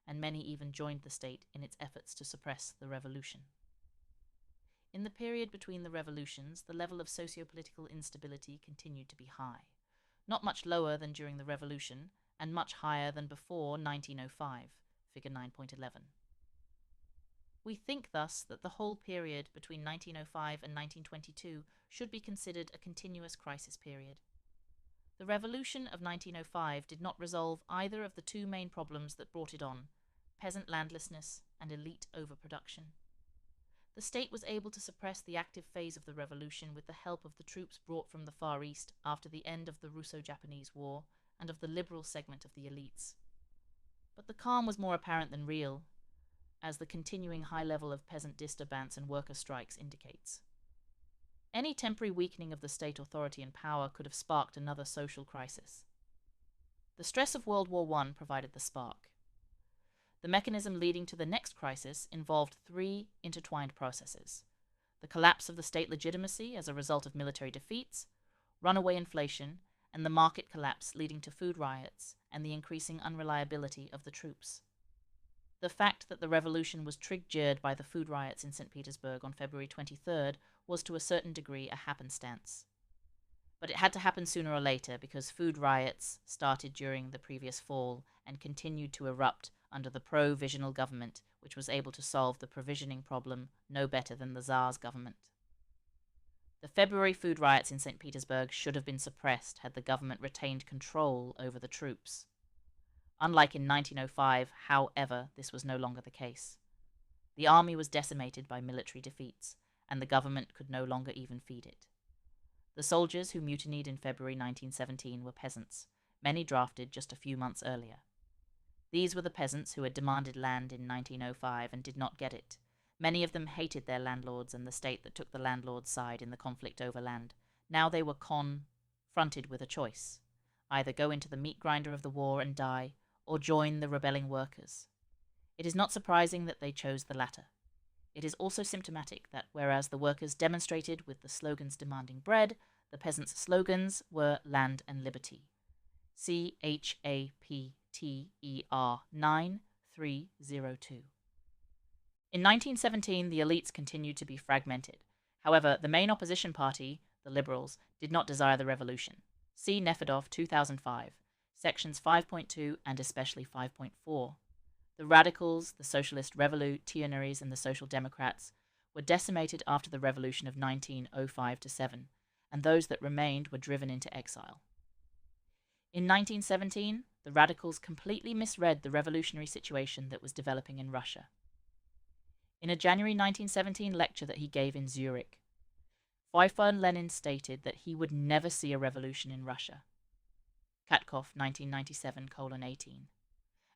and many even joined the state in its efforts to suppress the revolution. In the period between the revolutions, the level of socio-political instability continued to be high, not much lower than during the revolution, and much higher than before 1905, figure 9.11. We think thus that the whole period between 1905 and 1922 should be considered a continuous crisis period. The revolution of 1905 did not resolve either of the two main problems that brought it on, peasant landlessness and elite overproduction. The state was able to suppress the active phase of the revolution with the help of the troops brought from the Far East after the end of the Russo-Japanese War and of the liberal segment of the elites. But the calm was more apparent than real, as the continuing high level of peasant disturbance and worker strikes indicates. Any temporary weakening of the state authority and power could have sparked another social crisis. The stress of World War I provided the spark. The mechanism leading to the next crisis involved three intertwined processes: the collapse of the state legitimacy as a result of military defeats, runaway inflation, and the market collapse leading to food riots and the increasing unreliability of the troops. The fact that the revolution was triggered by the food riots in St. Petersburg on February 23rd was to a certain degree a happenstance. But it had to happen sooner or later because food riots started during the previous fall and continued to erupt under the provisional government, which was able to solve the provisioning problem no better than the Tsar's government. The February food riots in St. Petersburg should have been suppressed had the government retained control over the troops. Unlike in 1905, however, this was no longer the case. The army was decimated by military defeats, and the government could no longer even feed it. The soldiers who mutinied in February 1917 were peasants, many drafted just a few months earlier. These were the peasants who had demanded land in 1905 and did not get it. Many of them hated their landlords and the state that took the landlord's side in the conflict over land. Now they were confronted with a choice: either go into the meat grinder of the war and die, or join the rebelling workers. It is not surprising that they chose the latter. It is also symptomatic that whereas the workers demonstrated with the slogans demanding bread, the peasants' slogans were land and liberty. CHAPTER 9302. In 1917, the elites continued to be fragmented. However, the main opposition party, the Liberals, did not desire the revolution. See Nefedov 2005, sections 5.2 and especially 5.4. The radicals, the socialist revolutionaries, and the social democrats were decimated after the revolution of 1905-7, and those that remained were driven into exile. In 1917, the radicals completely misread the revolutionary situation that was developing in Russia. In a January 1917 lecture that he gave in Zurich, Pfeiffer Lenin stated that he would never see a revolution in Russia. Katkov, 1997:18.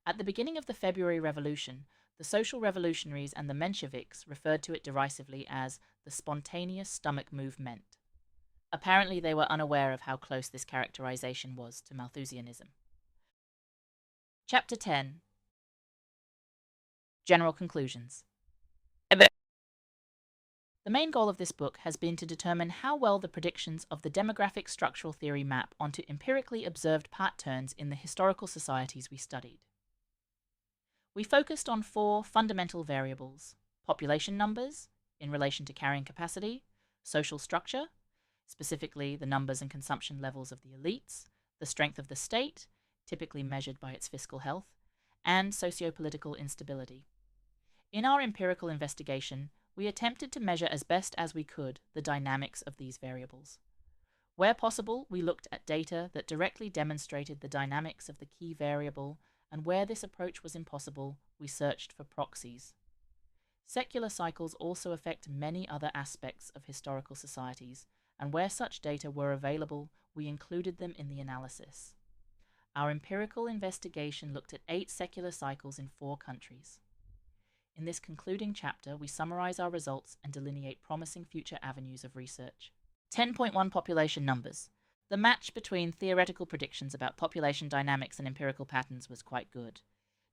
At the beginning of the February Revolution, the social revolutionaries and the Mensheviks referred to it derisively as the spontaneous stomach movement. Apparently they were unaware of how close this characterization was to Malthusianism. Chapter 10. General Conclusions. The main goal of this book has been to determine how well the predictions of the demographic structural theory map onto empirically observed patterns in the historical societies we studied. We focused on 4 fundamental variables: population numbers in relation to carrying capacity, social structure, specifically the numbers and consumption levels of the elites, the strength of the state, typically measured by its fiscal health, and socio-political instability. In our empirical investigation, we attempted to measure as best as we could the dynamics of these variables. Where possible, we looked at data that directly demonstrated the dynamics of the key variable, and where this approach was impossible, we searched for proxies. Secular cycles also affect many other aspects of historical societies, and where such data were available, we included them in the analysis. Our empirical investigation looked at 8 secular cycles in 4 countries. In this concluding chapter, we summarize our results and delineate promising future avenues of research. 10.1 Population numbers. The match between theoretical predictions about population dynamics and empirical patterns was quite good.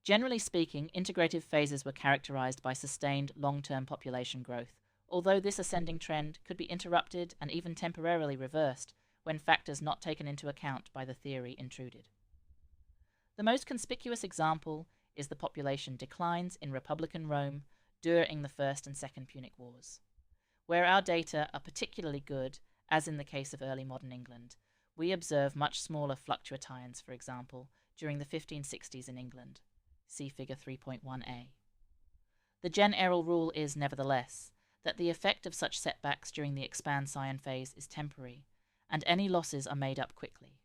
Generally speaking, integrative phases were characterized by sustained long-term population growth, although this ascending trend could be interrupted and even temporarily reversed when factors not taken into account by the theory intruded. The most conspicuous example is the population declines in Republican Rome during the First and Second Punic Wars. Where our data are particularly good, as in the case of early modern England, we observe much smaller fluctuations, for example, during the 1560s in England. See Figure 3.1a. The general rule is, nevertheless, that the effect of such setbacks during the expansine phase is temporary, and any losses are made up quickly.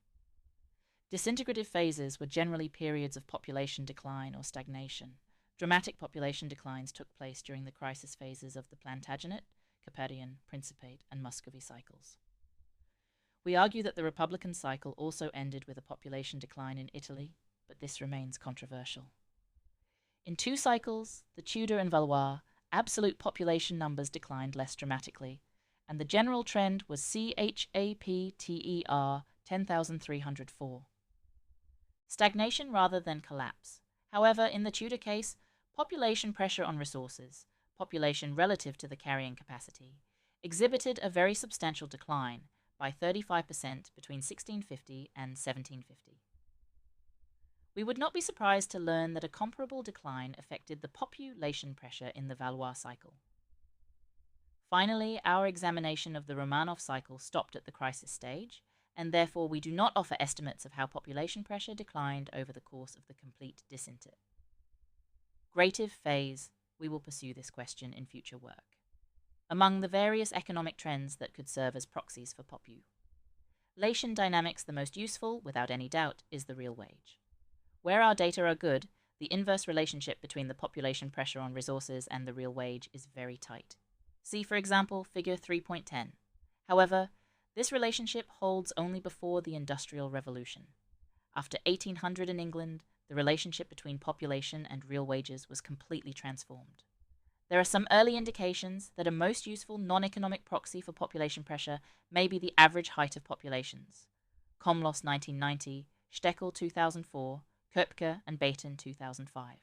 Disintegrative phases were generally periods of population decline or stagnation. Dramatic population declines took place during the crisis phases of the Plantagenet, Carpathian, Principate, and Muscovy cycles. We argue that the Republican cycle also ended with a population decline in Italy, but this remains controversial. In 2 cycles, the Tudor and Valois, absolute population numbers declined less dramatically, and the general trend was CHAPTER 10,304. Stagnation rather than collapse. However, in the Tudor case, population pressure on resources, population relative to the carrying capacity, exhibited a very substantial decline by 35% between 1650 and 1750. We would not be surprised to learn that a comparable decline affected the population pressure in the Valois cycle. Finally, our examination of the Romanov cycle stopped at the crisis stage, and therefore we do not offer estimates of how population pressure declined over the course of the complete disintegrative phase. We will pursue this question in future work. among the various economic trends that could serve as proxies for population dynamics, the most useful, without any doubt, is the real wage. Where our data are good, the inverse relationship between the population pressure on resources and the real wage is very tight. See, for example, figure 3.10. However, this relationship holds only before the Industrial Revolution. After 1800 in England, the relationship between population and real wages was completely transformed. There are some early indications that a most useful non-economic proxy for population pressure may be the average height of populations. Komlos 1990, Steckel 2004, Köpke and Baton 2005.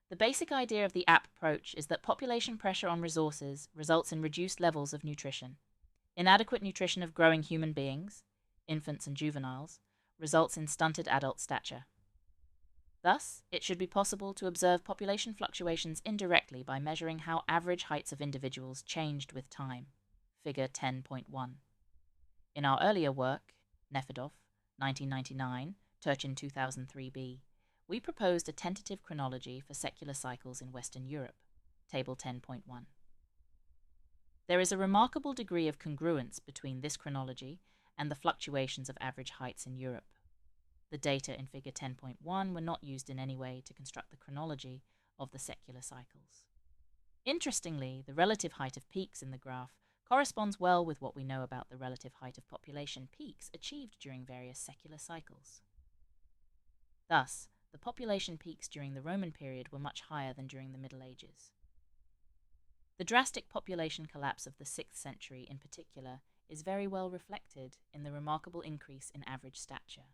The basic idea of the app approach is that population pressure on resources results in reduced levels of nutrition. Inadequate nutrition of growing human beings, infants and juveniles, results in stunted adult stature. Thus, it should be possible to observe population fluctuations indirectly by measuring how average heights of individuals changed with time. Figure 10.1. In our earlier work, Nefedov, 1999, Turchin 2003b, we proposed a tentative chronology for secular cycles in Western Europe. Table 10.1. There is a remarkable degree of congruence between this chronology and the fluctuations of average heights in Europe. The data in figure 10.1 were not used in any way to construct the chronology of the secular cycles. Interestingly, the relative height of peaks in the graph corresponds well with what we know about the relative height of population peaks achieved during various secular cycles. Thus, the population peaks during the Roman period were much higher than during the Middle Ages. The drastic population collapse of the 6th century in particular is very well reflected in the remarkable increase in average stature.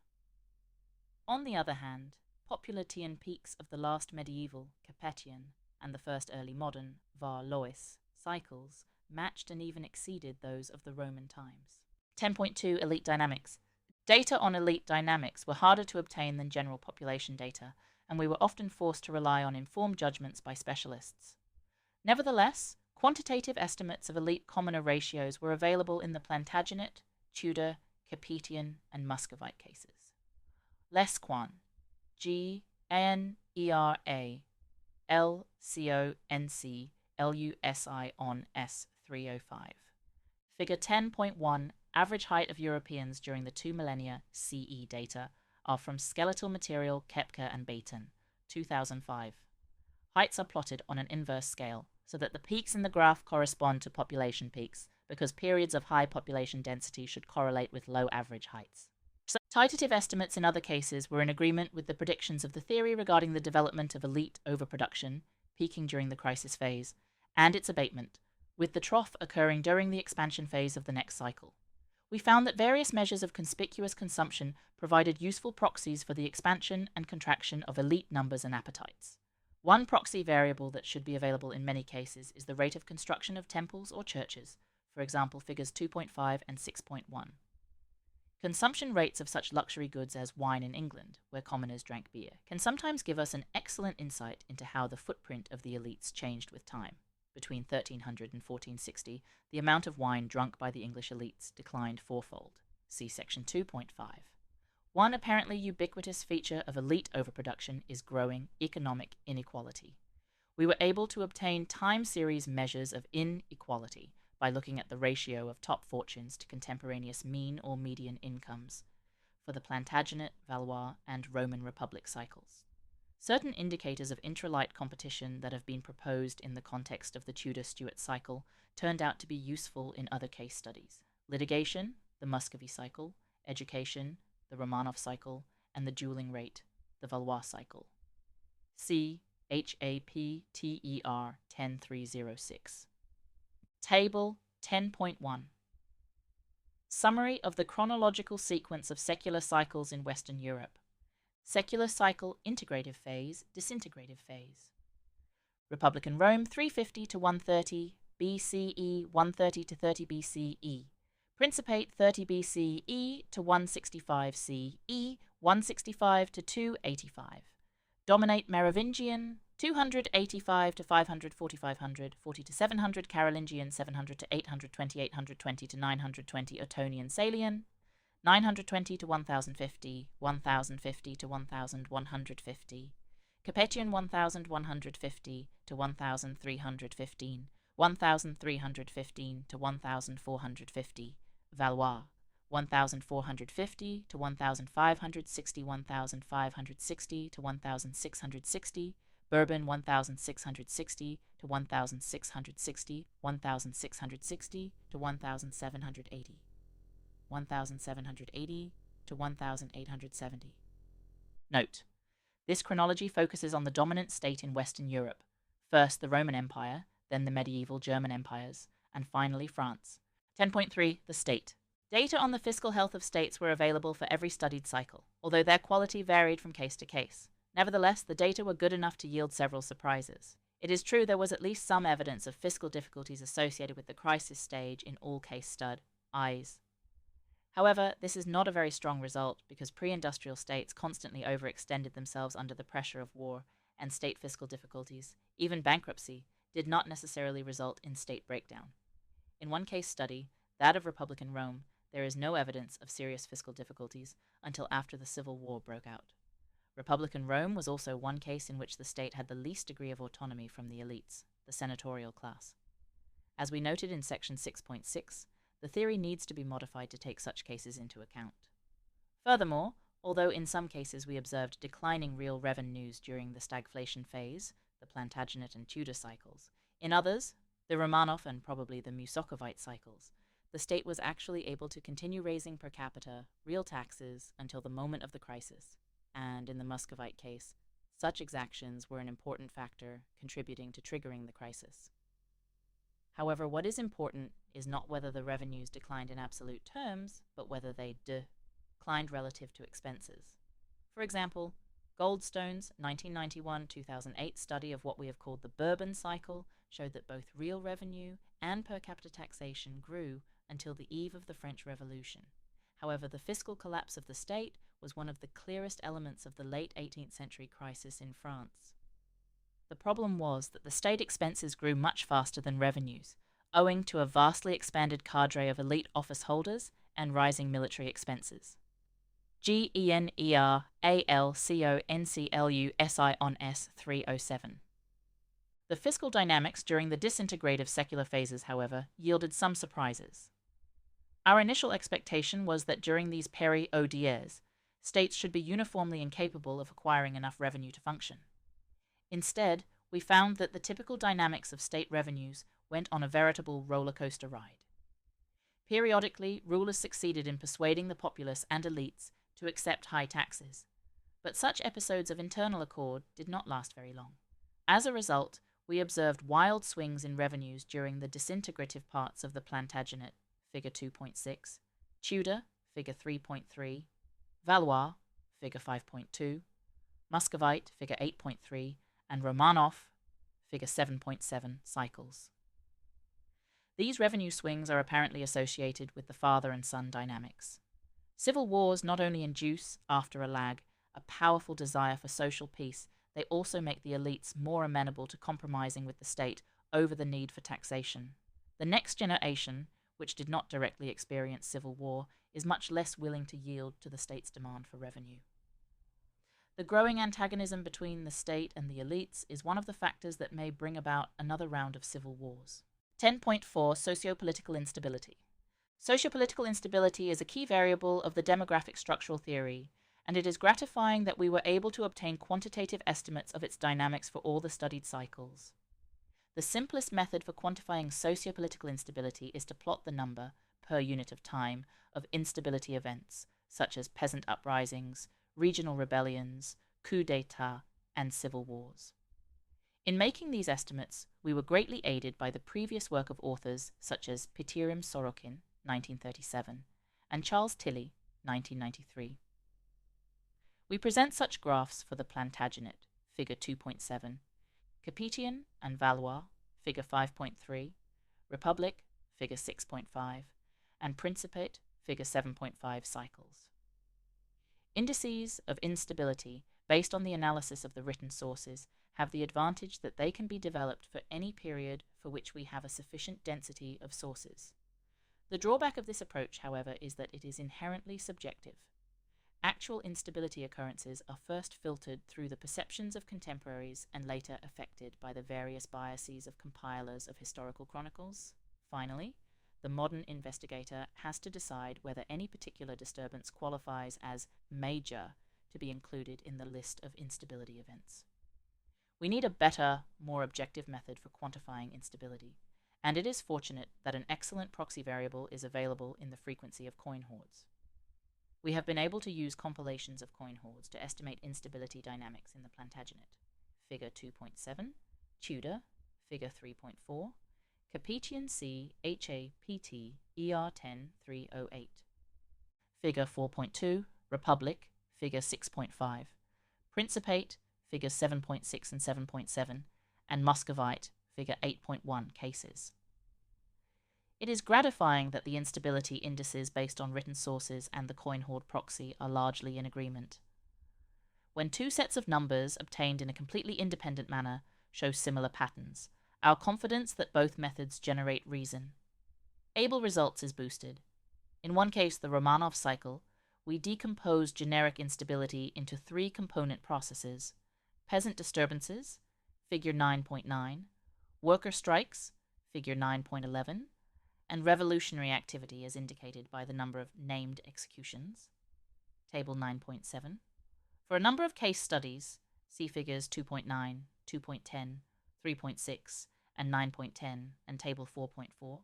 On the other hand, populatian peaks of the last medieval, Capetian, and the first early modern, var Lois, cycles matched and even exceeded those of the Roman times. 10.2 Elite Dynamics. Data on elite dynamics were harder to obtain than general population data, and we were often forced to rely on informed judgments by specialists. Nevertheless, quantitative estimates of elite commoner ratios were available in the Plantagenet, Tudor, Capetian, and Muscovite cases. Lesquan, G-N-E-R-A, L-C-O-N-C, L-U-S-I on S305. Figure 10.1, average height of Europeans during the 2 millennia CE data are from skeletal material Köpke and Baton, 2005. Heights are plotted on an inverse scale, so that the peaks in the graph correspond to population peaks, because periods of high population density should correlate with low average heights. Citative estimates in other cases were in agreement with the predictions of the theory regarding the development of elite overproduction, peaking during the crisis phase, and its abatement, with the trough occurring during the expansion phase of the next cycle. We found that various measures of conspicuous consumption provided useful proxies for the expansion and contraction of elite numbers and appetites. One proxy variable that should be available in many cases is the rate of construction of temples or churches, for example figures 2.5 and 6.1. Consumption rates of such luxury goods as wine in England, where commoners drank beer, can sometimes give us an excellent insight into how the footprint of the elites changed with time. Between 1300 and 1460, the amount of wine drunk by the English elites declined fourfold. See section 2.5. One apparently ubiquitous feature of elite overproduction is growing economic inequality. We were able to obtain time series measures of inequality by looking at the ratio of top fortunes to contemporaneous mean or median incomes for the Plantagenet, Valois, and Roman Republic cycles. Certain indicators of intralight competition that have been proposed in the context of the Tudor-Stuart cycle turned out to be useful in other case studies. Litigation, the Muscovy cycle, education, the Romanov cycle, and the dueling rate, the Valois cycle. See HAPTER 10306. Table 10.1. Summary of the chronological sequence of secular cycles in Western Europe. Secular cycle integrative phase, disintegrative phase. Republican Rome 350 to 130 BCE, 130 to 30 BCE. Principate 30 BCE to 165 CE, 165 to 285. Dominate Merovingian 285 to 500, 4500, 40 to 700 Carolingian, 700 to 820, 820 to 920 Ottonian Salian, 920 to 1050, 1050 to 1150, Capetian 1150 to 1315, 1,315 to 1,450, Valois, 1,450 to 1,560, 1,560 to 1,660, Bourbon 1,660 to 1,660, 1,660 to 1,780, 1,780 to 1,870. Note: this chronology focuses on the dominant state in Western Europe, first the Roman Empire, then the medieval German empires, and finally France. 10.3. The state. Data on the fiscal health of states were available for every studied cycle, although their quality varied from case to case. Nevertheless, the data were good enough to yield several surprises. It is true there was at least some evidence of fiscal difficulties associated with the crisis stage in all case studies. However, this is not a very strong result because pre-industrial states constantly overextended themselves under the pressure of war, and state fiscal difficulties, even bankruptcy, did not necessarily result in state breakdown. In one case study, that of Republican Rome, there is no evidence of serious fiscal difficulties until after the Civil War broke out. Republican Rome was also one case in which the state had the least degree of autonomy from the elites, the senatorial class. As we noted in section 6.6, the theory needs to be modified to take such cases into account. Furthermore, although in some cases we observed declining real revenues during the stagflation phase, the Plantagenet and Tudor cycles, in others, the Romanov and probably the Musocovite cycles, the state was actually able to continue raising per capita real taxes until the moment of the crisis, and in the Muscovite case, such exactions were an important factor contributing to triggering the crisis. However, what is important is not whether the revenues declined in absolute terms, but whether they declined relative to expenses. For example, Goldstone's 1991-2008 study of what we have called the Bourbon cycle showed that both real revenue and per capita taxation grew until the eve of the French Revolution. However, the fiscal collapse of the state was one of the clearest elements of the late 18th century crisis in France. The problem was that the state expenses grew much faster than revenues, owing to a vastly expanded cadre of elite office holders and rising military expenses. GENERALCONCLUSI 307. The fiscal dynamics during the disintegrative secular phases, however, yielded some surprises. Our initial expectation was that during these peri-ODs, states should be uniformly incapable of acquiring enough revenue to function. Instead, we found that the typical dynamics of state revenues went on a veritable roller coaster ride. Periodically, rulers succeeded in persuading the populace and elites to accept high taxes, but such episodes of internal accord did not last very long. As a result, we observed wild swings in revenues during the disintegrative parts of the Plantagenet, figure 2.6, Tudor, figure 3.3, Valois, figure 5.2, Muscovite, figure 8.3, and Romanov, figure 7.7, cycles. These revenue swings are apparently associated with the father and son dynamics. Civil wars not only induce, after a lag, a powerful desire for social peace, they also make the elites more amenable to compromising with the state over the need for taxation. The next generation, which did not directly experience civil war, is much less willing to yield to the state's demand for revenue. The growing antagonism between the state and the elites is one of the factors that may bring about another round of civil wars. 10.4. Sociopolitical instability. Sociopolitical instability is a key variable of the demographic structural theory, and it is gratifying that we were able to obtain quantitative estimates of its dynamics for all the studied cycles. The simplest method for quantifying sociopolitical instability is to plot the number, per unit of time, of instability events, such as peasant uprisings, regional rebellions, coups d'état, and civil wars. In making these estimates, we were greatly aided by the previous work of authors such as Pitirim Sorokin, 1937, and Charles Tilley, 1993. We present such graphs for the Plantagenet, figure 2.7, Capetian and Valois, figure 5.3, Republic, figure 6.5, and Principate, figure 7.5 cycles. Indices of instability, based on the analysis of the written sources, have the advantage that they can be developed for any period for which we have a sufficient density of sources. The drawback of this approach, however, is that it is inherently subjective. Actual instability occurrences are first filtered through the perceptions of contemporaries and later affected by the various biases of compilers of historical chronicles. Finally, the modern investigator has to decide whether any particular disturbance qualifies as major to be included in the list of instability events. We need a better, more objective method for quantifying instability, and it is fortunate that an excellent proxy variable is available in the frequency of coin hoards. We have been able to use compilations of coin hoards to estimate instability dynamics in the Plantagenet. Figure 2.7, Tudor, Figure 3.4, Capetian C HAPT ER10 308. Figure 4.2, Republic, Figure 6.5, Principate, Figures 7.6 and 7.7, and Muscovite, Figure 8.1 cases. It is gratifying that the instability indices based on written sources and the coin hoard proxy are largely in agreement. When two sets of numbers obtained in a completely independent manner show similar patterns, our confidence that both methods generate reason. Able results is boosted. In one case, the Romanov cycle, we decompose generic instability into three component processes: peasant disturbances, figure 9.9, worker strikes, figure 9.11, and revolutionary activity as indicated by the number of named executions, table 9.7. For a number of case studies, see figures 2.9, 2.10, 3.6, and 9.10, and table 4.4,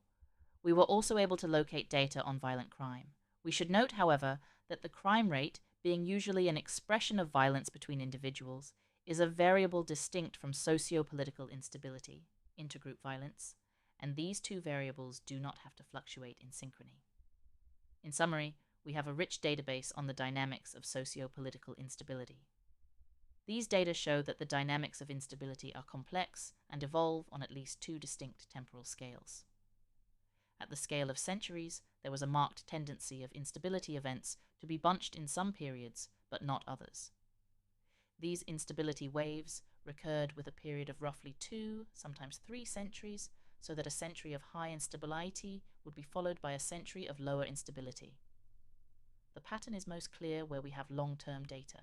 we were also able to locate data on violent crime. We should note, however, that the crime rate, being usually an expression of violence between individuals, is a variable distinct from socio-political instability, intergroup violence, and these two variables do not have to fluctuate in synchrony. In summary, we have a rich database on the dynamics of socio-political instability. These data show that the dynamics of instability are complex and evolve on at least two distinct temporal scales. At the scale of centuries, there was a marked tendency of instability events to be bunched in some periods, but not others. These instability waves recurred with a period of roughly 2, sometimes 3 centuries, so that a century of high instability would be followed by a century of lower instability. The pattern is most clear where we have long-term data.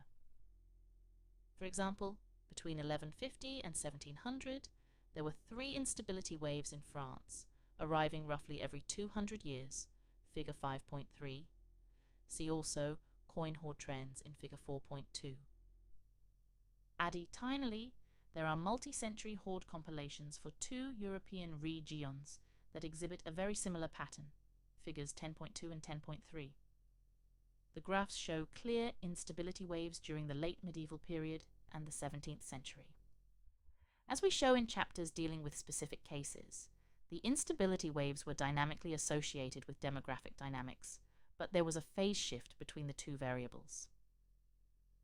For example, between 1150 and 1700, there were 3 instability waves in France, arriving roughly every 200 years, figure 5.3. See also coin hoard trends in figure 4.2. Additionally, there are multi-century hoard compilations for 2 European regions that exhibit a very similar pattern, figures 10.2 and 10.3. The graphs show clear instability waves during the late medieval period and the 17th century. As we show in chapters dealing with specific cases, the instability waves were dynamically associated with demographic dynamics, but there was a phase shift between the two variables.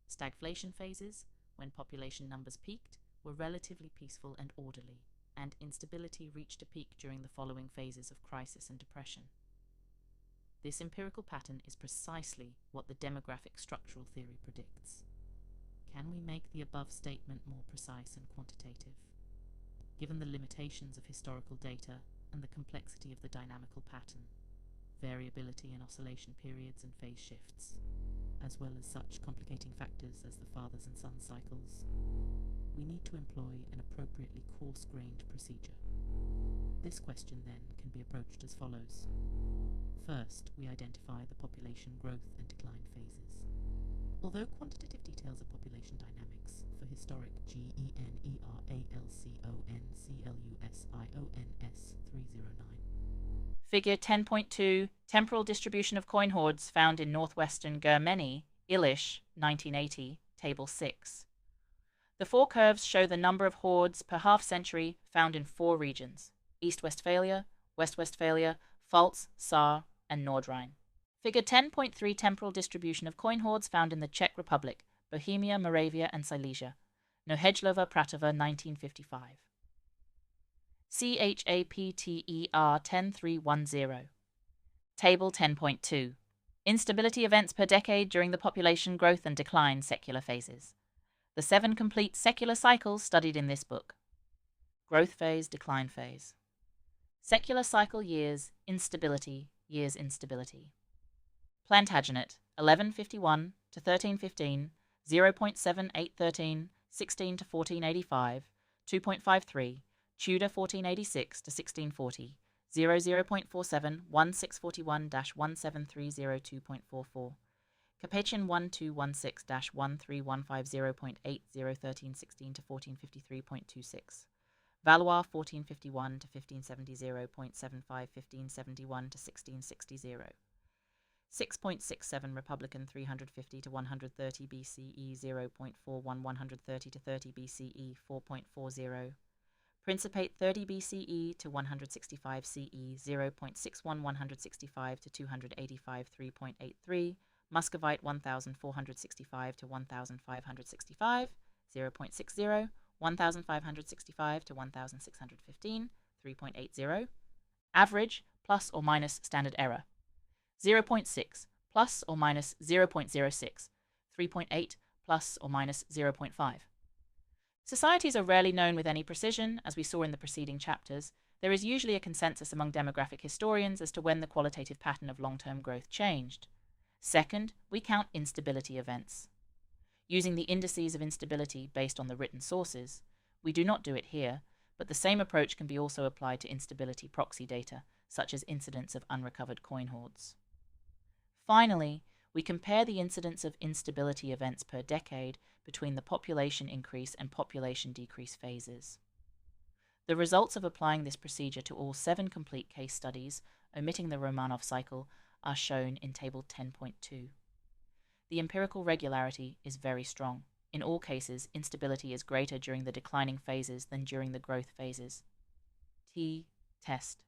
Stagflation phases, when population numbers peaked, were relatively peaceful and orderly, and instability reached a peak during the following phases of crisis and depression. This empirical pattern is precisely what the demographic structural theory predicts. Can we make the above statement more precise and quantitative? Given the limitations of historical data and the complexity of the dynamical pattern, variability in oscillation periods and phase shifts, as well as such complicating factors as the fathers and sons cycles, we need to employ an appropriately coarse-grained procedure. This question, then, can be approached as follows. First, we identify the population growth and decline phases. Although quantitative details of population dynamics for historic GENERALCONCLUSIONS 309. Figure 10.2, Temporal Distribution of Coin Hoards found in northwestern Germany, Illish, 1980, Table 6. The 4 curves show the number of hoards per half-century found in 4 regions: East Westphalia, West Westphalia, Pfalz, Saar, and Nordrhein. Figure 10.3, Temporal Distribution of Coin Hoards found in the Czech Republic, Bohemia, Moravia, and Silesia, Nohedlova, Pratova, 1955. CHAPTER 10310. Table 10.2. Instability events per decade during the population growth and decline secular phases. The 7 complete secular cycles studied in this book. Growth phase, decline phase. Secular cycle years, instability, years instability. Plantagenet, 1151 to 1315, 0.7813, 16 to 1485, 2.53, Tudor 1486 to 1640, 0.47, 1641-17302.44, Capetian 1216-13150.80, 1316 to 1453.26, Valois 1451 to 1570.75, 1571 to 1660. 6.67 Republican 350 to 130 BCE 0.41 130 to 30 BCE 4.40 Principate 30 BCE to 165 CE 0.61 165 to 285 3.83 Muscovite 1465 to 1565 0.60 1565 to 1615 3.80 Average plus or minus standard error 0.6 plus or minus 0.06, 3.8 plus or minus 0.5. Societies are rarely known with any precision, as we saw in the preceding chapters. There is usually a consensus among demographic historians as to when the qualitative pattern of long-term growth changed. Second, we count instability events. Using the indices of instability based on the written sources, we do not do it here, but the same approach can be also applied to instability proxy data, such as incidents of unrecovered coin hoards. Finally, we compare the incidence of instability events per decade between the population increase and population decrease phases. The results of applying this procedure to all 7 complete case studies, omitting the Romanov cycle, are shown in Table 10.2. The empirical regularity is very strong. In all cases, instability is greater during the declining phases than during the growth phases. T test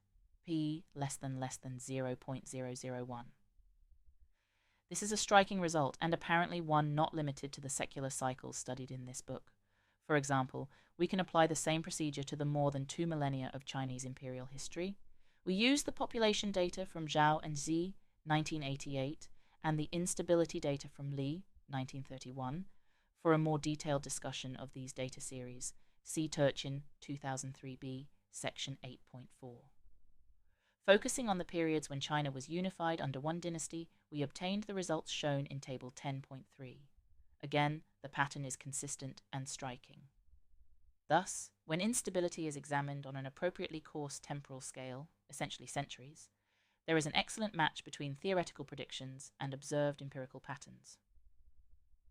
P less than 0.001. This is a striking result, and apparently one not limited to the secular cycles studied in this book. For example, we can apply the same procedure to the more than 2 millennia of Chinese imperial history. We use the population data from Zhao and Xi, 1988, and the instability data from Li, 1931. For a more detailed discussion of these data series, see Turchin, 2003b, section 8.4. Focusing on the periods when China was unified under one dynasty, we obtained the results shown in Table 10.3. Again, the pattern is consistent and striking. Thus, when instability is examined on an appropriately coarse temporal scale, essentially centuries, there is an excellent match between theoretical predictions and observed empirical patterns.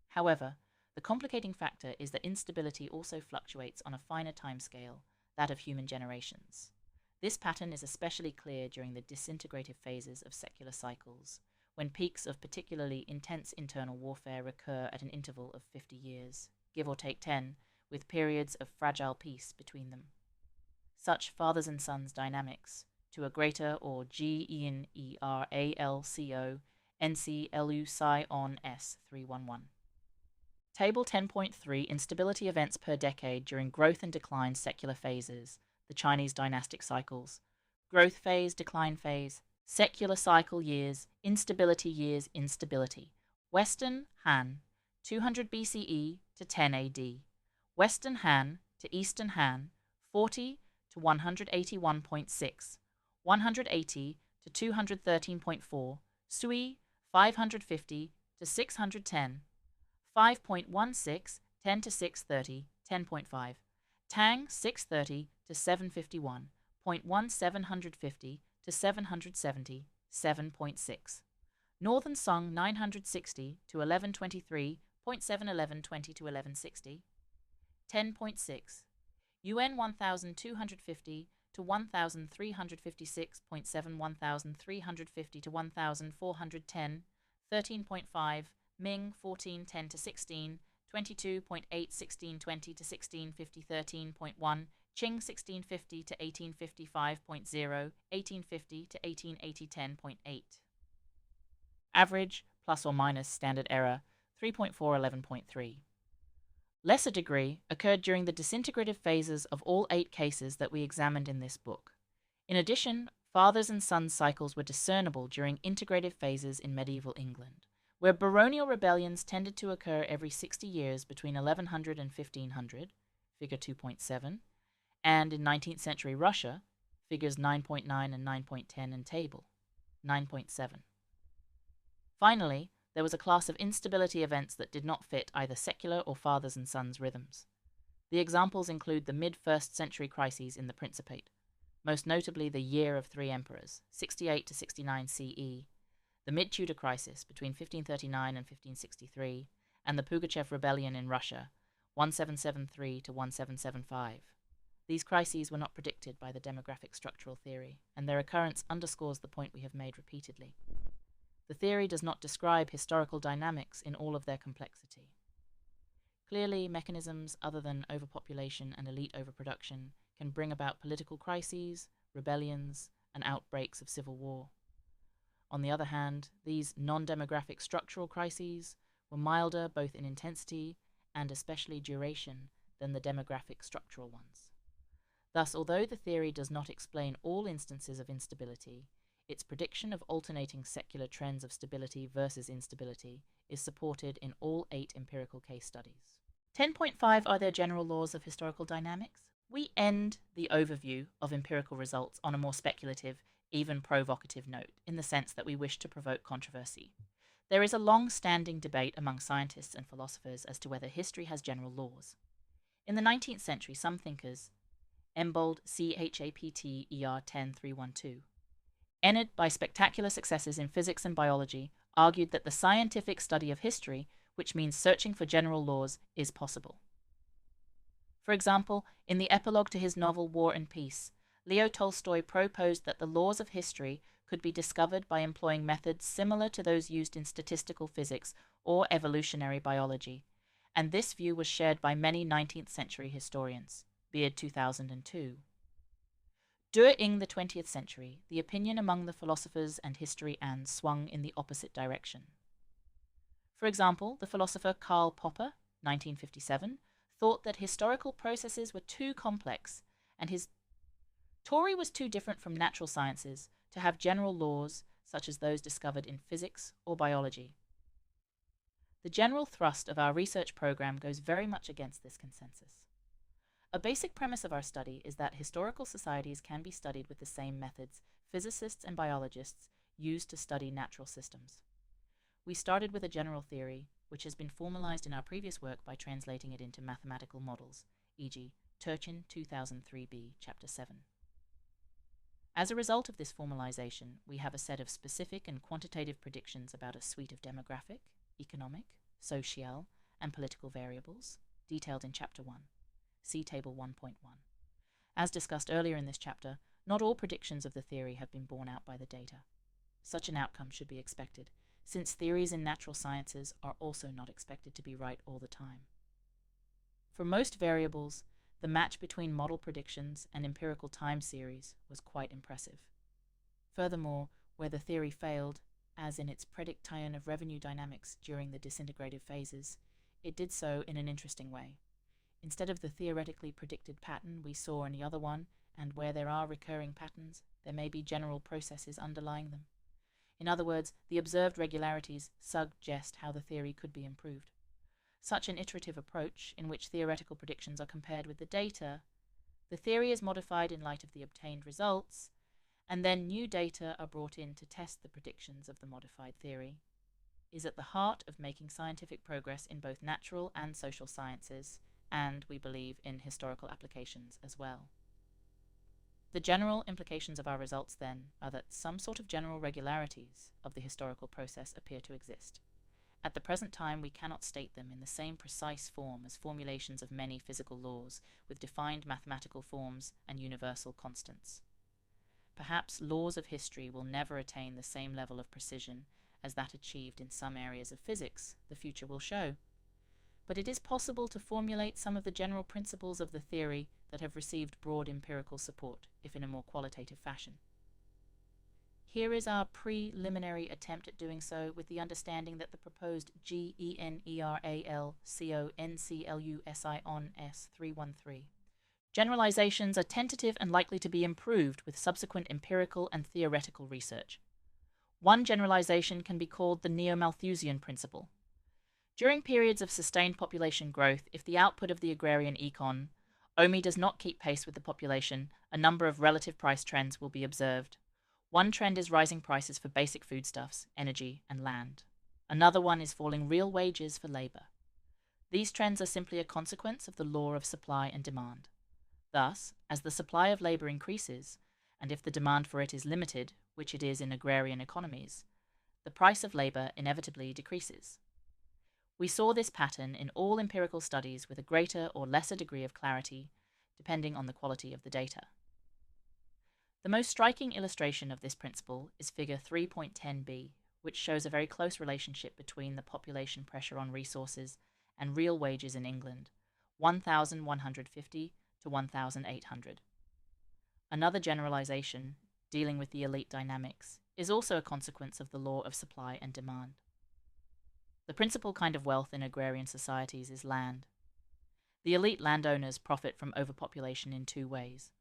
However, the complicating factor is that instability also fluctuates on a finer timescale, that of human generations. This pattern is especially clear during the disintegrative phases of secular cycles, when peaks of particularly intense internal warfare recur at an interval of 50 years, give or take 10, with periods of fragile peace between them. Such fathers and sons dynamics, to a greater or GENERALCO NC Psi on S311. Table 10.3 Instability events per decade during growth and decline secular phases, the Chinese dynastic cycles, growth phase, decline phase, secular cycle years, instability, Western Han, 200 BCE to 10 AD, Western Han to Eastern Han, 40 to 181.6, 180 to 213.4, Sui, 550 to 610, 5.16, 10 to 630, 10.5, Tang 630 to 751, 0.1750 to 770, 7.6. Northern Song 960 to 1123, 0.71120 to 1160, 10.6. UN 1250 to 1356.7 1350 to 1410, 13.5. Ming 1410 to 16, 22.8 1620 to 1650 13.1, Qing 1650 to 1855.0, 1850 to 1880 10.8. Average plus or minus standard error 3.4 11.3. Lesser degree occurred during the disintegrative phases of all 8 cases that we examined in this book. In addition, fathers and sons cycles were discernible during integrative phases in medieval England, where baronial rebellions tended to occur every 60 years between 1100 and 1500, figure 2.7, and in 19th century Russia, figures 9.9 and 9.10 in table, 9.7. Finally, there was a class of instability events that did not fit either secular or fathers and sons rhythms. The examples include the mid-1st century crises in the Principate, most notably the Year of Three Emperors, 68 to 69 CE, the mid-Tudor crisis between 1539 and 1563, and the Pugachev Rebellion in Russia, 1773 to 1775. These crises were not predicted by the demographic structural theory, and their occurrence underscores the point we have made repeatedly. The theory does not describe historical dynamics in all of their complexity. Clearly, mechanisms other than overpopulation and elite overproduction can bring about political crises, rebellions, and outbreaks of civil war. On the other hand, these non-demographic structural crises were milder both in intensity and especially duration than the demographic structural ones. Thus, although the theory does not explain all instances of instability, its prediction of alternating secular trends of stability versus instability is supported in all 8 empirical case studies. 10.5 Are there general laws of historical dynamics? We end the overview of empirical results on a more speculative, even provocative note, in the sense that we wish to provoke controversy. There is a long-standing debate among scientists and philosophers as to whether history has general laws. In the 19th century, some thinkers, Embold CHAPTER 10312, entered by spectacular successes in physics and biology, argued that the scientific study of history, which means searching for general laws, is possible. For example, in the epilogue to his novel War and Peace, Leo Tolstoy proposed that the laws of history could be discovered by employing methods similar to those used in statistical physics or evolutionary biology, and this view was shared by many 19th century historians. Beard 2002. During the 20th century, the opinion among the philosophers and historians swung in the opposite direction. For example, the philosopher Karl Popper, 1957, thought that historical processes were too complex and his theory was too different from natural sciences to have general laws such as those discovered in physics or biology. The general thrust of our research program goes very much against this consensus. A basic premise of our study is that historical societies can be studied with the same methods physicists and biologists use to study natural systems. We started with a general theory, which has been formalized in our previous work by translating it into mathematical models, e.g., Turchin 2003b, Chapter 7. As a result of this formalization, we have a set of specific and quantitative predictions about a suite of demographic, economic, social, and political variables, detailed in Chapter 1. See Table 1.1. As discussed earlier in this chapter, not all predictions of the theory have been borne out by the data. Such an outcome should be expected, since theories in natural sciences are also not expected to be right all the time. For most variables, the match between model predictions and empirical time series was quite impressive. Furthermore, where the theory failed, as in its prediction of revenue dynamics during the disintegrative phases, it did so in an interesting way. Instead of the theoretically predicted pattern we saw in the other one, and where there are recurring patterns, there may be general processes underlying them. In other words, the observed regularities suggest how the theory could be improved. Such an iterative approach, in which theoretical predictions are compared with the data, the theory is modified in light of the obtained results, and then new data are brought in to test the predictions of the modified theory, is at the heart of making scientific progress in both natural and social sciences, and, we believe, in historical applications as well. The general implications of our results, then, are that some sort of general regularities of the historical process appear to exist. At the present time, we cannot state them in the same precise form as formulations of many physical laws, with defined mathematical forms and universal constants. Perhaps laws of history will never attain the same level of precision as that achieved in some areas of physics, the future will show. But it is possible to formulate some of the general principles of the theory that have received broad empirical support, if in a more qualitative fashion. Here is our preliminary attempt at doing so, with the understanding that the proposed GENERALCONCLUSION-S313 generalizations are tentative and likely to be improved with subsequent empirical and theoretical research. One generalization can be called the Neo-Malthusian principle. During periods of sustained population growth, if the output of the agrarian econ only does not keep pace with the population, a number of relative price trends will be observed. One trend is rising prices for basic foodstuffs, energy, and land. Another one is falling real wages for labor. These trends are simply a consequence of the law of supply and demand. Thus, as the supply of labor increases, and if the demand for it is limited, which it is in agrarian economies, the price of labor inevitably decreases. We saw this pattern in all empirical studies with a greater or lesser degree of clarity, depending on the quality of the data. The most striking illustration of this principle is figure 3.10b, which shows a very close relationship between the population pressure on resources and real wages in England, 1,150 to 1,800. Another generalization, dealing with the elite dynamics, is also a consequence of the law of supply and demand. The principal kind of wealth in agrarian societies is land. The elite landowners profit from overpopulation in two ways.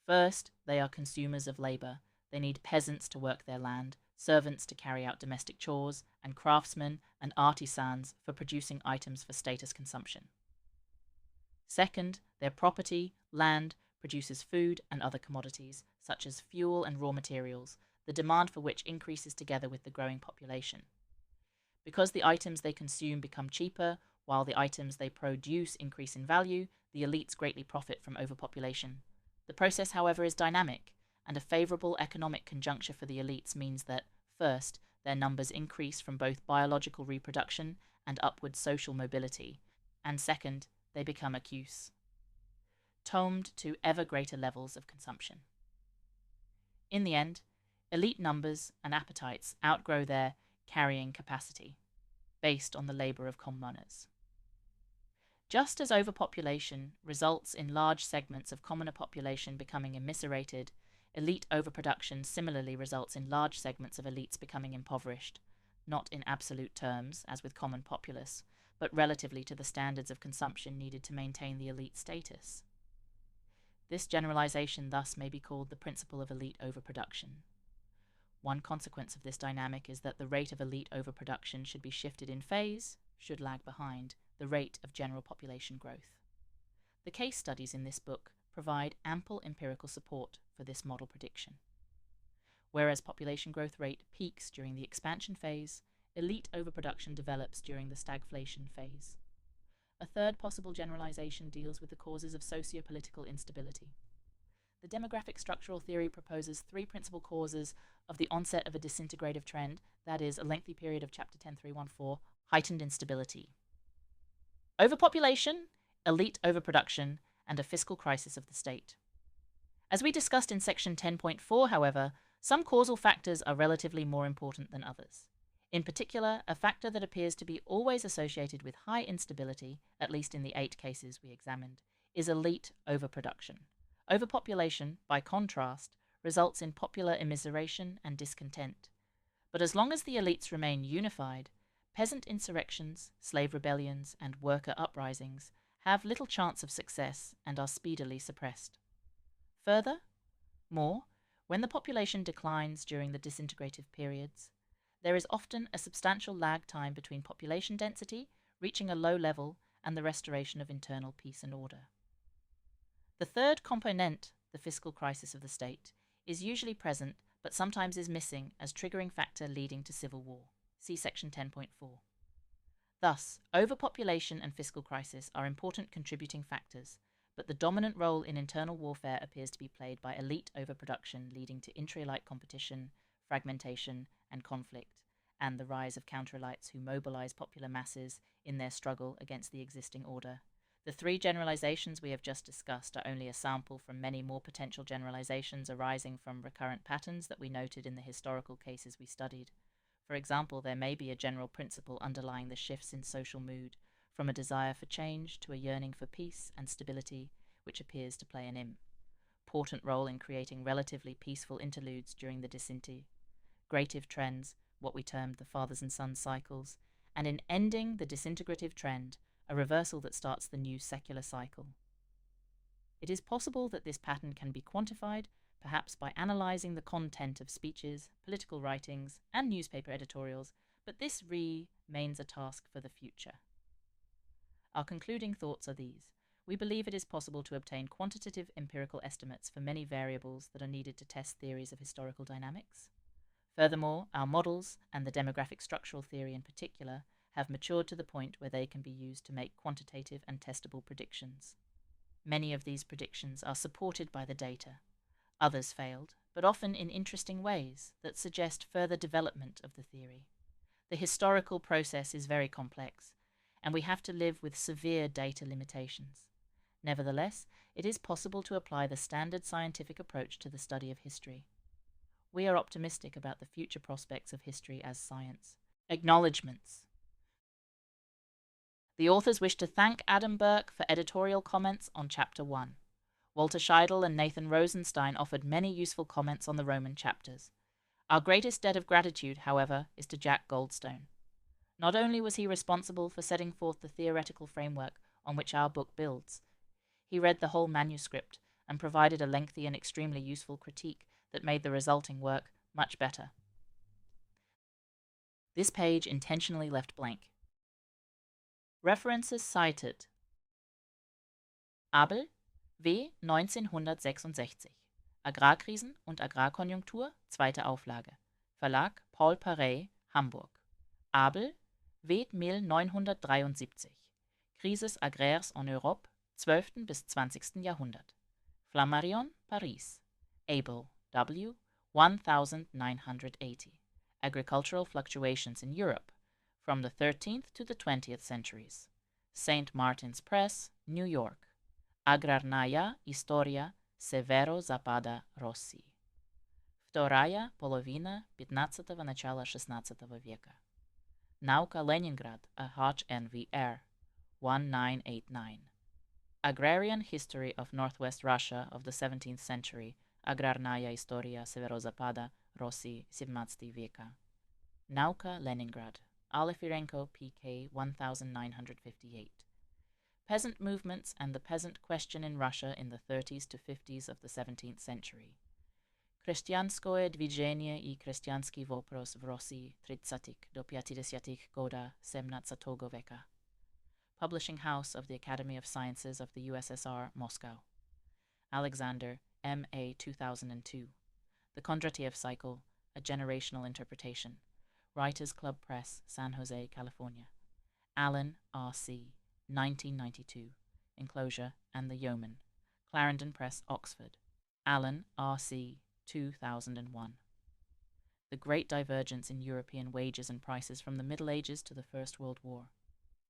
First, they are consumers of labor. They need peasants to work their land, servants to carry out domestic chores, and craftsmen and artisans for producing items for status consumption. Second, their property, land, produces food and other commodities, such as fuel and raw materials, the demand for which increases together with the growing population. Because the items they consume become cheaper, while the items they produce increase in value, the elites greatly profit from overpopulation. The process, however, is dynamic, and a favorable economic conjuncture for the elites means that, first, their numbers increase from both biological reproduction and upward social mobility, and second, they become obtuse, tomed to ever greater levels of consumption. In the end, elite numbers and appetites outgrow their carrying capacity, based on the labor of commoners. Just as overpopulation results in large segments of commoner population becoming immiserated, elite overproduction similarly results in large segments of elites becoming impoverished, not in absolute terms, as with common populace, but relatively to the standards of consumption needed to maintain the elite status. This generalization thus may be called the principle of elite overproduction. One consequence of this dynamic is that the rate of elite overproduction should be shifted in phase, should lag behind, the rate of general population growth. The case studies in this book provide ample empirical support for this model prediction. Whereas population growth rate peaks during the expansion phase, elite overproduction develops during the stagflation phase. A third possible generalization deals with the causes of socio-political instability. The demographic structural theory proposes three principal causes of the onset of a disintegrative trend, that is, a lengthy period of Chapter 10.314, heightened instability. Overpopulation, elite overproduction, and a fiscal crisis of the state. As we discussed in section 10.4, however, some causal factors are relatively more important than others. In particular, a factor that appears to be always associated with high instability, at least in the 8 cases we examined, is elite overproduction. Overpopulation, by contrast, results in popular immiseration and discontent. But as long as the elites remain unified, peasant insurrections, slave rebellions, and worker uprisings have little chance of success and are speedily suppressed. Furthermore, when the population declines during the disintegrative periods, there is often a substantial lag time between population density reaching a low level and the restoration of internal peace and order. The third component, the fiscal crisis of the state, is usually present but sometimes is missing as triggering factor leading to civil war. See section 10.4. Thus, overpopulation and fiscal crisis are important contributing factors, but the dominant role in internal warfare appears to be played by elite overproduction leading to intra-elite competition, fragmentation, and conflict, and the rise of counter-elites who mobilize popular masses in their struggle against the existing order. The 3 generalizations we have just discussed are only a sample from many more potential generalizations arising from recurrent patterns that we noted in the historical cases we studied. For example, there may be a general principle underlying the shifts in social mood, from a desire for change to a yearning for peace and stability, which appears to play an important role in creating relatively peaceful interludes during the disintegrative trends, what we termed the fathers and sons cycles, and in ending the disintegrative trend, a reversal that starts the new secular cycle. It is possible that this pattern can be quantified, perhaps by analyzing the content of speeches, political writings, and newspaper editorials, but this remains a task for the future. Our concluding thoughts are these. We believe it is possible to obtain quantitative empirical estimates for many variables that are needed to test theories of historical dynamics. Furthermore, our models, and the demographic structural theory in particular, have matured to the point where they can be used to make quantitative and testable predictions. Many of these predictions are supported by the data. Others failed, but often in interesting ways that suggest further development of the theory. The historical process is very complex, and we have to live with severe data limitations. Nevertheless, it is possible to apply the standard scientific approach to the study of history. We are optimistic about the future prospects of history as science. Acknowledgements. The authors wish to thank Adam Burke for editorial comments on Chapter 1. Walter Scheidel and Nathan Rosenstein offered many useful comments on the Roman chapters. Our greatest debt of gratitude, however, is to Jack Goldstone. Not only was he responsible for setting forth the theoretical framework on which our book builds, he read the whole manuscript and provided a lengthy and extremely useful critique that made the resulting work much better. This page intentionally left blank. References cited: Abel, W. 1966. Agrarkrisen und Agrarkonjunktur, zweite Auflage. Verlag Paul Paray, Hamburg. Abel, W. 1973. Crises agraires en Europe, 12. bis 20. Jahrhundert. Flammarion, Paris. Abel, W. 1980. Agricultural Fluctuations in Europe, from the 13th to the 20th centuries. St. Martin's Press, New York. Agrarnaya Historia Severo Zapada Rossi. Вторая половина 15-го, начала 16 века. Nauka Leningrad, a Hodge NVR, 1989. Agrarian History of Northwest Russia of the 17th Century, Agrarnaya Historia Severozapada Rossi 17 века. Nauka Leningrad, Alifirenko PK 1958. Peasant Movements and the Peasant Question in Russia in the 30s to 50s of the 17th century. Chrześcijanskoe движение и chrześcijański вопрос в Rosji 30 do 50 года 17 века. Publishing House of the Academy of Sciences of the USSR, Moscow. Alexander, M.A. 2002. The Kondratiev Cycle, A Generational Interpretation. Writers Club Press, San Jose, California. Allen, R.C., 1992. Enclosure and the Yeoman. Clarendon Press, Oxford. Allen, R.C., 2001. The Great Divergence in European Wages and Prices from the Middle Ages to the First World War.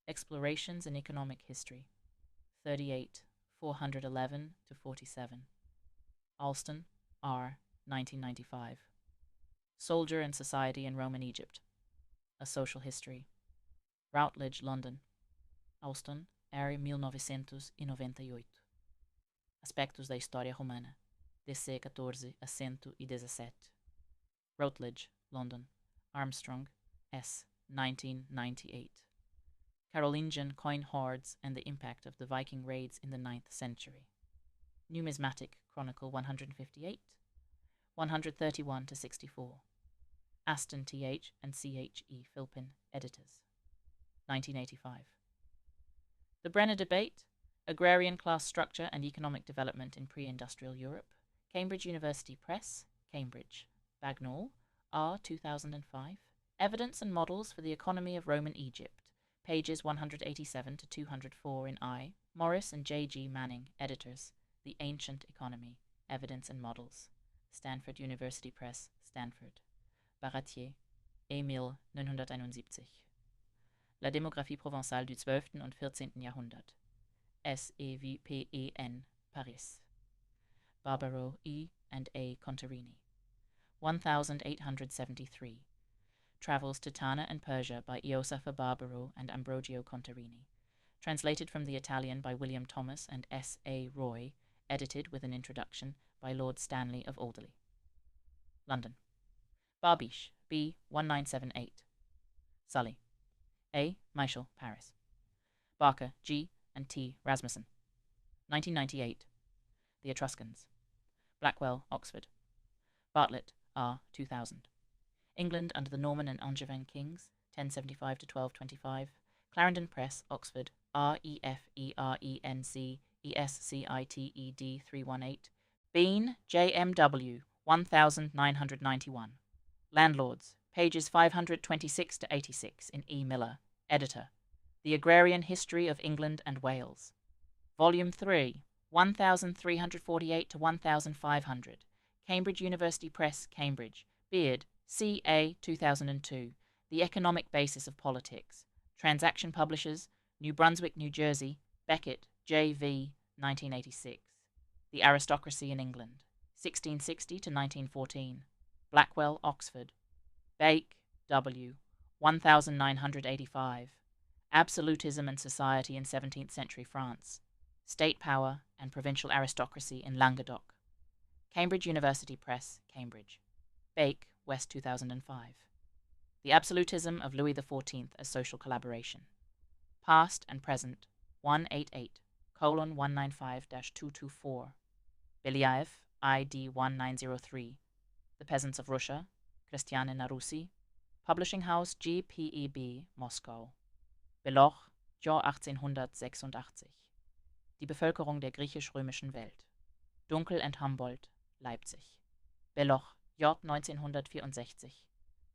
Explorations in Economic History. 38, 411 to 47. Alston, R., 1995. Soldier and Society in Roman Egypt. A Social History. Routledge, London. Alston, R. 1998. Aspectos da História Romana. DC 14 a 117. Routledge, London. Armstrong, S. 1998. Carolingian coin hoards and the impact of the Viking raids in the 9th century. Numismatic Chronicle 158, 131 to 64. Aston Th and Ch.E. Philpin, editors. 1985. The Brenner Debate, Agrarian Class Structure and Economic Development in Pre-Industrial Europe. Cambridge University Press, Cambridge. Bagnall, R. 2005. Evidence and Models for the Economy of Roman Egypt. Pages 187 to 204 in I. Morris and J. G. Manning, editors. The Ancient Economy, Evidence and Models. Stanford University Press, Stanford. Baratier, Emile, 1971. La Démographie provençale du 12. und 14. Jahrhundert. SEVPEN, Paris. Barbaro, E. and A. Contarini. 1873. Travels to Tana and Persia by Iosafa Barbaro and Ambrogio Contarini. Translated from the Italian by William Thomas and S. A. Roy. Edited with an introduction by Lord Stanley of Alderley. London. Barbiche, B. 1978. Sully. A. Michel, Paris. Barker, G. and T. Rasmussen. 1998. The Etruscans. Blackwell, Oxford. Bartlett, R. 2000. England under the Norman and Angevin kings, 1075 to 1225. Clarendon Press, Oxford. REFERENC ESCITED 318. Bean, J.M.W. 1991. Landlords, pages 526 to 86 in E. Miller, editor. The Agrarian History of England and Wales. Volume 3, 1348 to 1500. Cambridge University Press, Cambridge. Beard, C.A. 2002. The Economic Basis of Politics. Transaction Publishers, New Brunswick, New Jersey. Beckett, J.V. 1986. The Aristocracy in England. 1660 to 1914. Blackwell, Oxford. Bake, W. 1985. Absolutism and Society in 17th Century France. State Power and Provincial Aristocracy in Languedoc. Cambridge University Press, Cambridge. Bake, West 2005. The Absolutism of Louis XIV as Social Collaboration. Past and Present 188:195-224. Belyaev, ID 1903. The Peasants of Russia, Christiane Narussi. Publishing House GPEB, Moskau. Beloch, Jahr 1886. Die Bevölkerung der griechisch-römischen Welt. Dunkel and Humboldt, Leipzig. Beloch, J. 1964.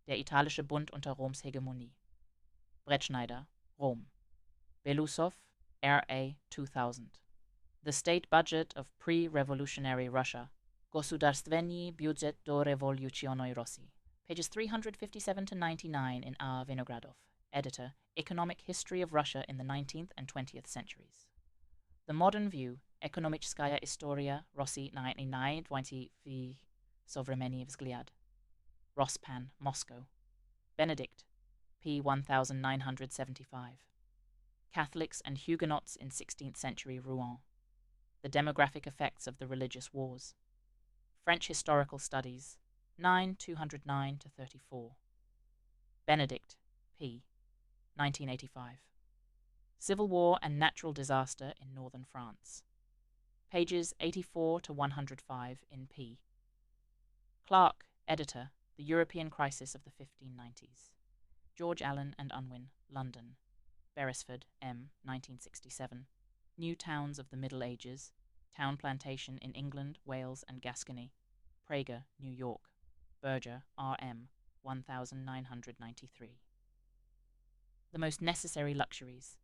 Der Italische Bund unter Roms Hegemonie. Brettschneider, Rom. Belousov, R.A. 2000. The State Budget of Pre-Revolutionary Russia. Государственный бюджет до революционной России. Pages 357 to 99 in R. Vinogradov, editor, Economic History of Russia in the 19th and 20th centuries. The Modern View, Ekonomichskaya Istoria Rossi 1920 v Sovremeni Vzgliad. Rospan, Moscow. Benedict, p. 1975. Catholics and Huguenots in 16th century Rouen. The Demographic Effects of the Religious Wars. French Historical Studies, 9 209 to 34. Benedict, p. 1985. Civil War and Natural Disaster in Northern France. Pages 84 to 105 in P. Clark, editor, The European Crisis of the 1590s. George Allen and Unwin, London. Beresford, M. 1967. New Towns of the Middle Ages. Town Plantation in England, Wales, and Gascony. Prager, New York. Berger, R.M. 1993. The Most Necessary Luxuries.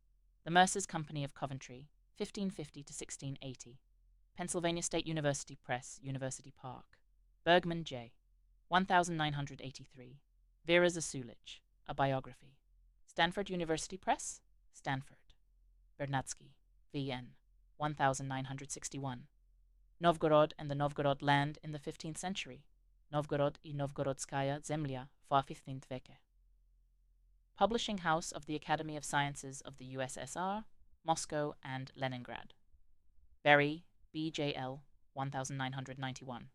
The Mercers' Company of Coventry, 1550 to 1680. Pennsylvania State University Press, University Park. Bergman, J. 1983. Vera Zasulich, A Biography. Stanford University Press, Stanford. Bernatsky, V.N. 1961. Novgorod and the Novgorod Land in the 15th Century. Novgorod I Novgorodskaya Zemlya v 15th Veke. Publishing House of the Academy of Sciences of the USSR, Moscow and Leningrad. Berry, B.J.L. 1991.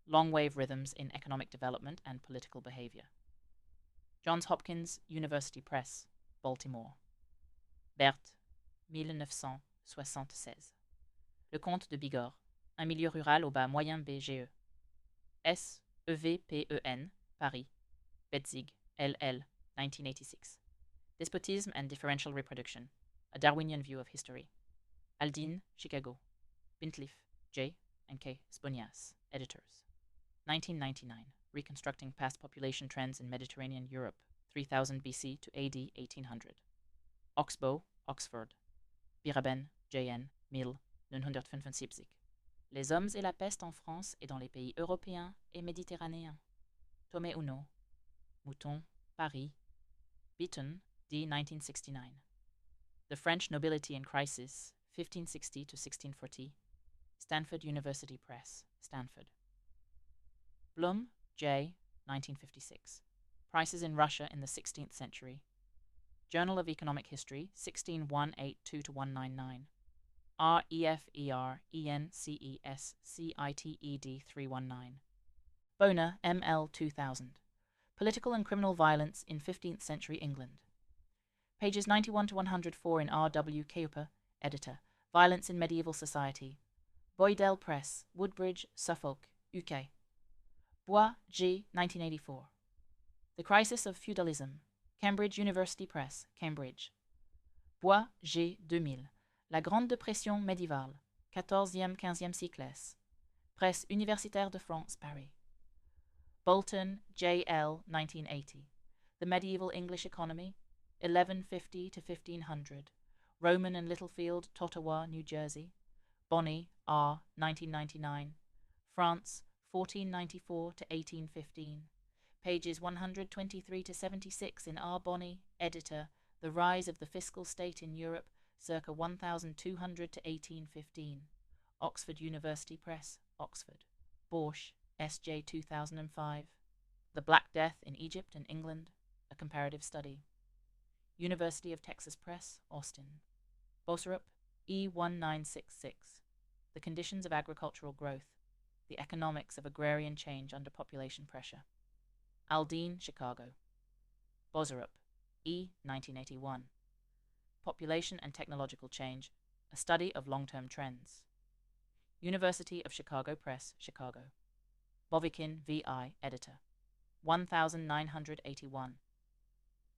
Long-Wave Rhythms in Economic Development and Political Behavior. Johns Hopkins University Press, Baltimore. Berthe, 1976. Le Comte de Bigorre, un milieu rural au bas moyen BGE. S. EVPEN, Paris. Betzig, L.L., 1986. Despotism and Differential Reproduction, A Darwinian View of History. Aldine, Chicago. Bintliff, J. and K. Sponias, editors. 1999. Reconstructing Past Population Trends in Mediterranean Europe, 3000 BC to AD 1800. Oxbow, Oxford. Biraben, J.N. 1975. Les hommes et la peste en France et dans les pays européens et méditerranéens. Tome 1. Mouton, Paris. Beaton, D. 1969. The French Nobility in Crisis, 1560 to 1640. Stanford University Press, Stanford. Blum, J. 1956. Prices in Russia in the 16th Century. Journal of Economic History, 16182-199. REFER ENCES CITED 319. Boner, ML 2000. Political and Criminal Violence in 15th Century England. Pages 91 to 104 in R.W. Keuper, editor. Violence in Medieval Society. Boydell Press, Woodbridge, Suffolk, UK. Bois, G. 1984. The Crisis of Feudalism. Cambridge University Press, Cambridge. Bois, G. 2000. La Grande Dépression médiévale, 14e-15e siècles. Presse universitaire de France, Paris. Bolton, J. L. 1980. The Medieval English Economy, 1150 to 1500. Roman and Littlefield, Tottawa, New Jersey. Bonney, R. 1999. France, 1494 to 1815. Pages 123 to 76 in R. Bonney, editor, The Rise of the Fiscal State in Europe, circa 1200 to 1815. Oxford University Press, Oxford. Borsch, S.J. 2005. The Black Death in Egypt and England, A Comparative Study. University of Texas Press, Austin. Boserup, E. 1966. The Conditions of Agricultural Growth, The Economics of Agrarian Change Under Population Pressure. Aldine, Chicago. Boserup, E. 1981. Population and Technological Change, A Study of Long-Term Trends. University of Chicago Press, Chicago. Bovikin, V.I., editor. 1981.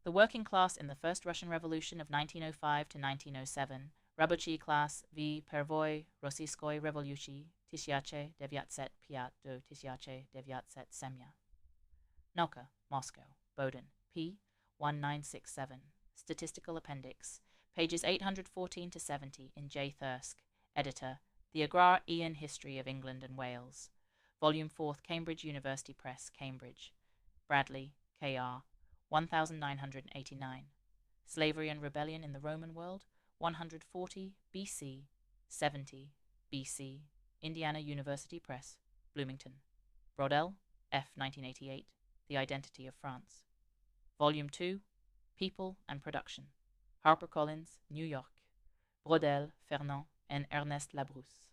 The Working Class in the First Russian Revolution of 1905 to 1907, Рабочий класс v Первой Российской революции 1905 до 1907. Noka, Moscow, Bowden, p. 1967. Statistical Appendix, pages 814 to 70 in J. Thirsk, editor, The Agrarian History of England and Wales. Volume 4th, Cambridge University Press, Cambridge. Bradley, K.R., 1989. Slavery and Rebellion in the Roman World, 140 B.C., 70 B.C., Indiana University Press, Bloomington. Brodel, F. 1988, The Identity of France. Volume 2, People and Production. HarperCollins, New York. Brodel, Fernand, and Ernest Labrousse.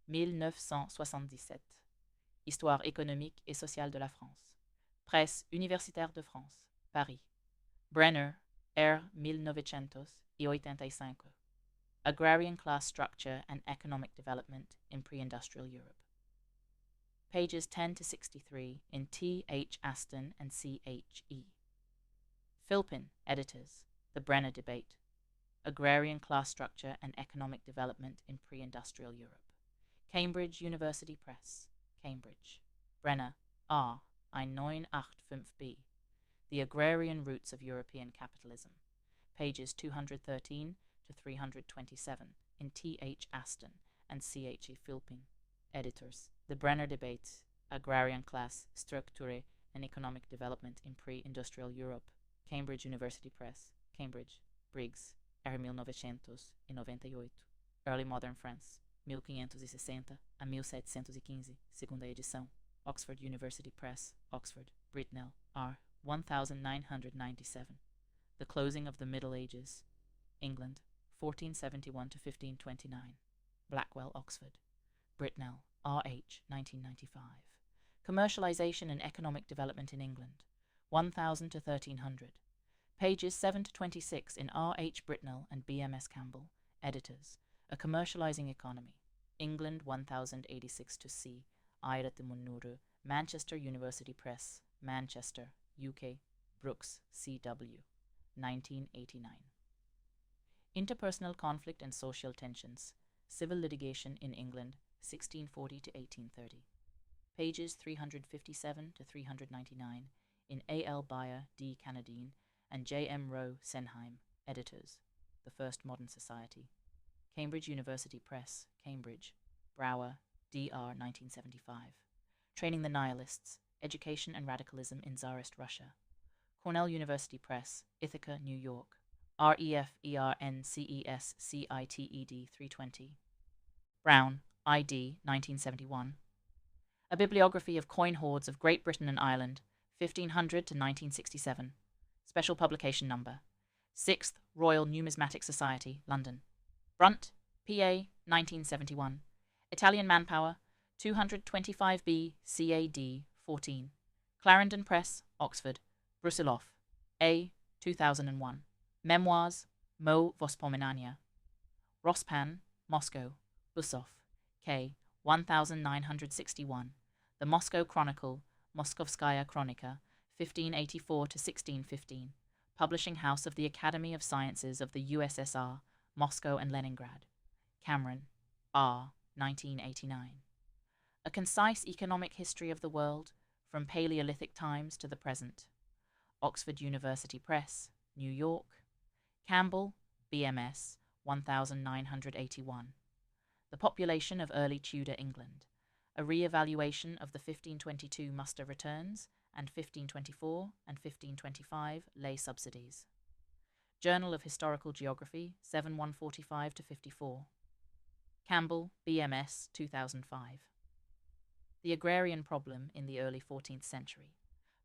1977. Histoire économique et sociale de la France. Presse universitaire de France, Paris. Brenner, R. 1985. Agrarian Class Structure and Economic Development in Pre-Industrial Europe. Pages 10 to 63 in T. H. Aston and C. H. E. Philpin, editors. The Brenner Debate. Agrarian Class Structure and Economic Development in Pre-Industrial Europe. Cambridge University Press, Cambridge. Brenner, R. 1985b. The Agrarian Roots of European Capitalism. Pages 213 to 327 in T. H. Aston and C. H. E. Philpin, editors. The Brenner Debate, Agrarian Class, Structure and Economic Development in Pre-Industrial Europe. Cambridge University Press, Cambridge. Briggs, R. 1998. Early Modern France, 1560 a 1715, segunda edição. Oxford University Press, Oxford. Britnell, R. 1997. The Closing of the Middle Ages, England, 1471 to 1529. Blackwell, Oxford. Britnell, R. H. 1995. Commercialization and Economic Development in England, 1000 to 1300. Pages 7 to 26 in R. H. Britnell and B. M. S. Campbell, editors. A Commercializing Economy, England, 1086 to C. Ayret Munuru, Manchester University Press, Manchester, UK. Brooks, C.W. 1989. Interpersonal Conflict and Social Tensions, Civil Litigation in England, 1640 to 1830. Pages 357 to 399 in A. L. Bayer, D. Canadine, and J. M. Rowe, Senheim, editors. The First Modern Society. Cambridge University Press, Cambridge. Brower, D.R. 1975. Training the Nihilists, Education and Radicalism in Tsarist Russia. Cornell University Press, Ithaca, New York. REFERNCESCITED 320. Brown, I.D. 1971. A Bibliography of Coin Hoards of Great Britain and Ireland, 1500 to 1967. Special Publication Number. 6th Royal Numismatic Society, London. Brunt, P.A. 1971. Italian Manpower, 225B CAD 14. Clarendon Press, Oxford. Brusiloff, A. 2001. Memoirs, Mo Vospominania. Rospan, Moscow. Busov, K. 1961. The Moscow Chronicle, Moskovskaya Chronika, 1584 to 1615. Publishing House of the Academy of Sciences of the USSR, Moscow and Leningrad. Cameron, R. 1989. A Concise Economic History of the World, From Paleolithic Times to the Present. Oxford University Press, New York. Campbell, BMS, 1981. The Population of Early Tudor England. A re-evaluation of the 1522 muster returns and 1524 and 1525 lay subsidies. Journal of Historical Geography, 7145 to 54. Campbell, BMS, 2005. The Agrarian Problem in the Early 14th Century.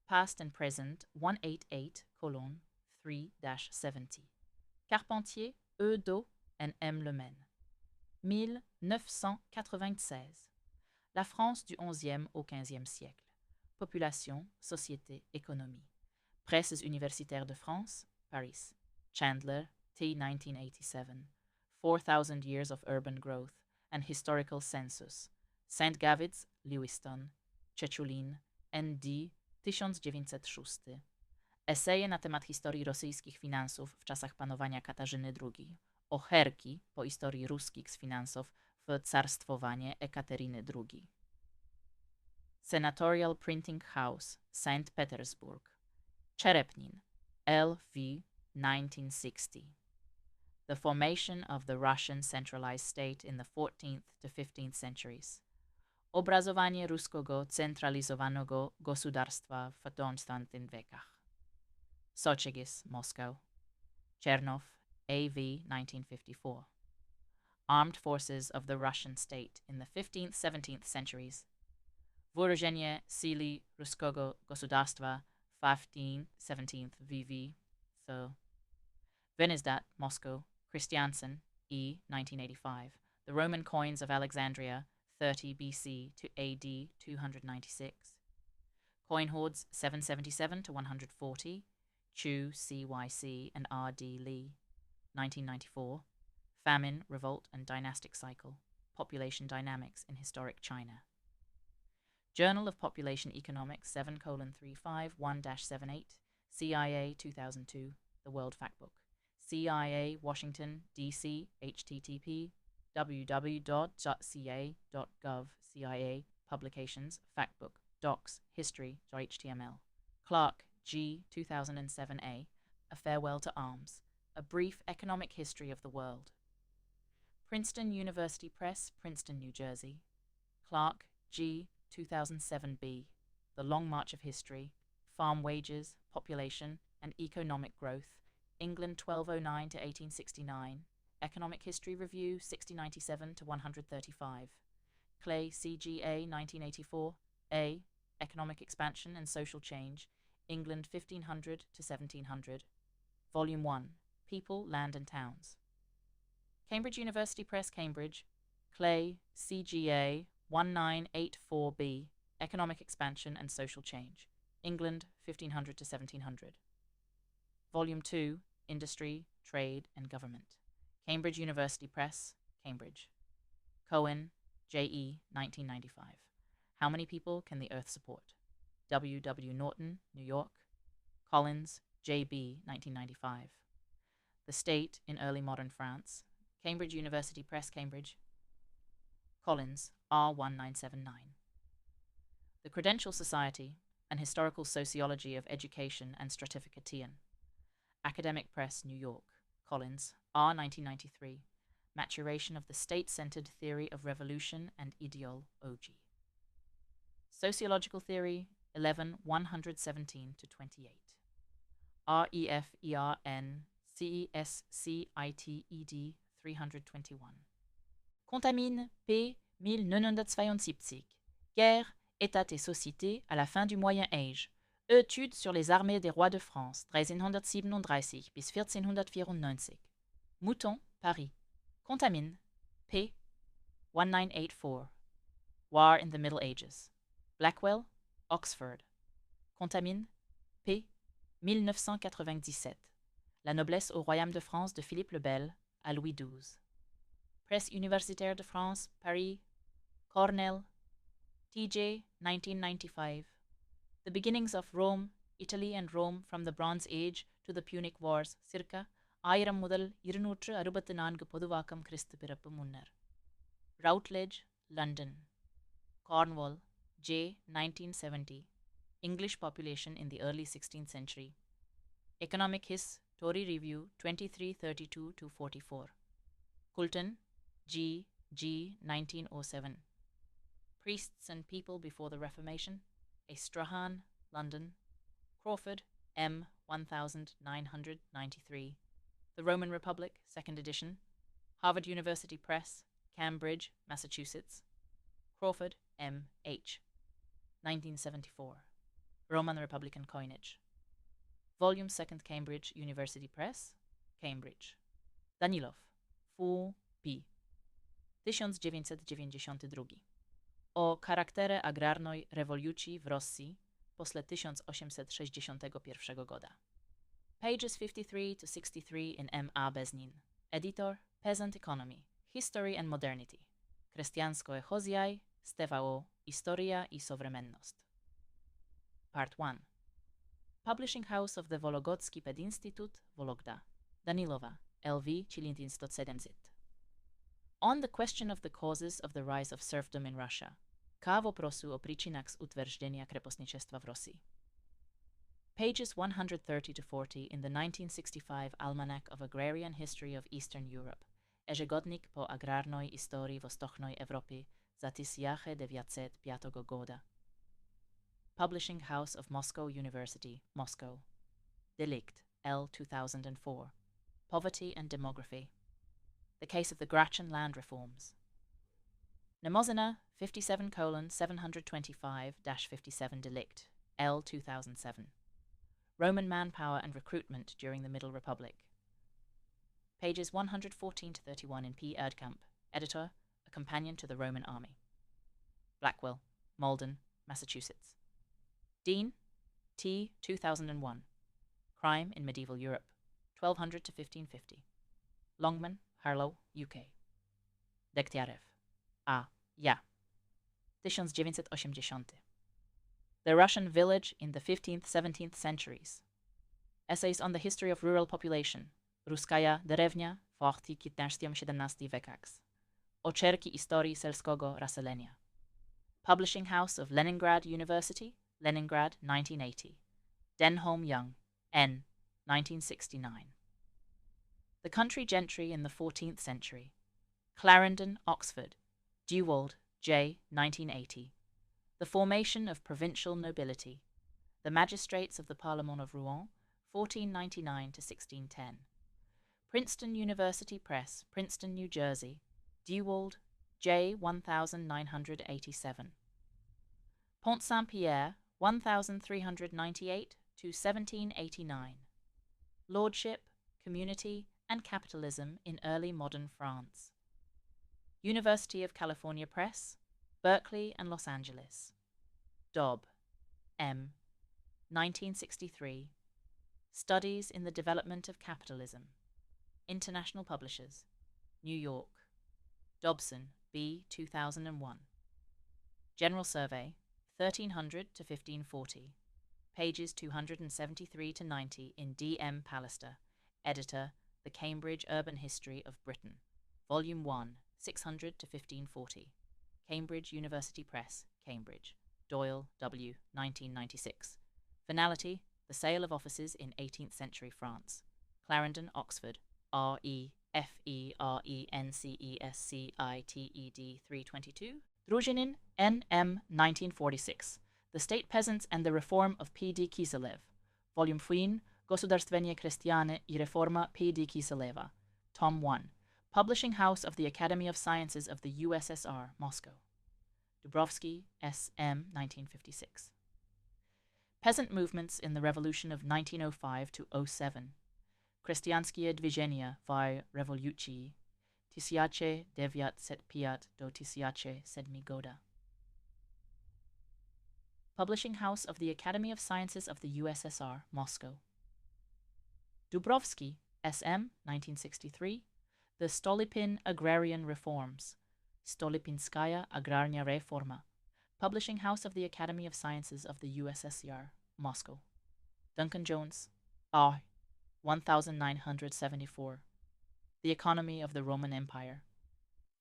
Past and Present, 188:3-70. Carpentier, E. Dau and M. Lemaine. 1996. La France du XIe au XVe siècle. Population, société, économie. Presses universitaires de France, Paris. Chandler, T. 1987. 4,000 Years of Urban Growth, An Historical Census. St. Gavids, Lewiston. Czechulin, N.D. 1906. Eseje na temat historii rosyjskich finansów w czasach panowania Katarzyny II. Ocherki po historii ruskich finansów w carstwowanie Ekateryny II. Senatorial Printing House, St. Petersburg. Czerepnin, L.V. 1960. The Formation of the Russian Centralized State in the 14th to 15th centuries. Obrazowanie ruskiego centralizowanego gospodarstwa w XII wiekach. Sochegis, Moscow. Chernov, A.V. 1954. Armed Forces of the Russian State in the 15th, 17th centuries. Вооружение силы русского государства в 15th, 17th VV. So, Venizdat, Moscow. Christiansen, E. 1985. The Roman Coins of Alexandria, 30 BC to AD 296. Coin hoards 777 to 140. Chu, CYC, and R.D. Lee. 1994. Famine, Revolt, and Dynastic Cycle. Population Dynamics in Historic China. Journal of Population Economics 7:351-78. CIA 2002. The World Factbook. CIA, Washington, D.C., http www.ca.gov, CIA, Publications, Factbook, Docs, History.html. Clark, G. 2007a, A Farewell to Arms, A Brief Economic History of the World. Princeton University Press, Princeton, New Jersey. Clark, G. 2007b, The Long March of History, Farm Wages, Population, and Economic Growth, England 1209 to 1869, Economic History Review 6097 to 135, Clay, CGA 1984, A, Economic Expansion and Social Change, England 1500 to 1700, Volume 1, People, Land and Towns. Cambridge University Press, Cambridge, Clay, CGA 1984b, Economic Expansion and Social Change, England 1500 to 1700. Volume 2, Industry, Trade and Government. Cambridge University Press, Cambridge. Cohen, J.E., 1995. How Many People Can the Earth Support? W. W. Norton, New York. Collins, J.B., 1995. The State in Early Modern France. Cambridge University Press, Cambridge. Collins, R. 1979. The Credential Society, An Historical Sociology of Education and Stratification. Academic Press, New York. Collins, R. 1993. Maturation of the State-Centered Theory of Revolution and Ideology. Sociological Theory, 11, 117 to 28. REFERN CESCITED 321. Contamine P. 1972. Guerre, État et Société à la fin du Moyen Âge. Étude sur les armées des rois de France, 1337 bis 1494. Mouton, Paris. Contamine, P. 1984. War in the Middle Ages. Blackwell, Oxford. Contamine, P. 1997. La noblesse au royaume de France de Philippe le Bel à Louis XII. Presse universitaire de France, Paris. Cornell, T.J. 1995. The Beginnings of Rome, Italy and Rome from the Bronze Age to the Punic Wars, circa 1000 முதல் 264 பொதுவாக்கம் கிறிஸ்து பிறப்பு முன்னர். Routledge, London. Cornwall, J. 1970. English population in the early 16th century. Economic History Review 2332-44. Coulton, G. 1907. Priests and People Before the Reformation. A Strahan, London. Crawford, M. 1993. The Roman Republic, 2nd edition. Harvard University Press, Cambridge, Massachusetts. Crawford, M. H. 1974. Roman Republican coinage. Volume 2nd Cambridge University Press, Cambridge. Danilow, Fu. P. 1992. O charaktere agrarnej rewolucji w Rosji posle 1861 goda. Pages 53-63 in M. A. Beznin. Editor, Peasant Economy, History and Modernity. Kresťanskoe hozjaj, stevao, Historia I sovremennost. Part 1. Publishing House of the Vologodsky Pedinstitut, Vologda. Danilova, LV 1970. On the question of the causes of the rise of serfdom in Russia. K woprosu o przyczynach utwierdzenia krepostniczeństwa w Rosji. Pages 130-40 in the 1965 Almanac of Agrarian History of Eastern Europe. Ежегодник po agrarnej historii Woschochnej Europy za 1905 goda. Publishing House of Moscow University, Moscow. Delict, L. 2004. Poverty and Demography. The Case of the Grachan Land Reforms. Nemozina, 57:725-57 Delict, L. 2007. Roman Manpower and Recruitment During the Middle Republic. Pages 114-31 in P. Erdkamp, Editor, A Companion to the Roman Army. Blackwell, Malden, Massachusetts. Dean, T. 2001. Crime in Medieval Europe, 1200 to 1550. Longman, Harlow, UK. Dektiarev, A. Ja. 1980. The Russian Village in the 15th-17th Centuries. Essays on the History of Rural Population. Ruskaya derewnia w XV-XVII wekach. Oczerki historii selskiego raselenia. Publishing House of Leningrad University, Leningrad, 1980. Denholm Young, N. 1969. The Country Gentry in the 14th Century. Clarendon, Oxford. Dewald, J. 1980. The Formation of Provincial Nobility. The Magistrates of the Parlement of Rouen, 1499 to 1610. Princeton University Press, Princeton, New Jersey. Dewald, J. 1987. Pont Saint-Pierre, 1398 to 1789. Lordship, Community, and Capitalism in Early Modern France. University of California Press, Berkeley and Los Angeles. Dobb, M. 1963. Studies in the Development of Capitalism. International Publishers. New York. Dobson, B. 2001. General Survey, 1300 to 1540. Pages 273 to 90 in D. M. Pallister. Editor, The Cambridge Urban History of Britain. Volume 1, 600 to 1540. Cambridge University Press, Cambridge. Doyle, W. 1996. Finality, The Sale of Offices in 18th Century France. Clarendon, Oxford. REFERENCESCITED 322. Druzhinin, N. M. 1946. The State Peasants and the Reform of P. D. Kiselev. Volume 1, Gosударствение крестьяне и реформа P. D. Kiseleva. Tom 1. Publishing House of the Academy of Sciences of the USSR, Moscow. Dubrovsky, S. M. 1956. Peasant Movements in the Revolution of 1905 to 07. Kresťanskie dviženia v revolucii 1905 do 1907 goda. Publishing House of the Academy of Sciences of the USSR, Moscow. Dubrovsky, S. M. 1963. The Stolypin Agrarian Reforms. Stolypinskaya Agrarnya Reforma. Publishing House of the Academy of Sciences of the USSR, Moscow. Duncan Jones, R. 1974. The Economy of the Roman Empire.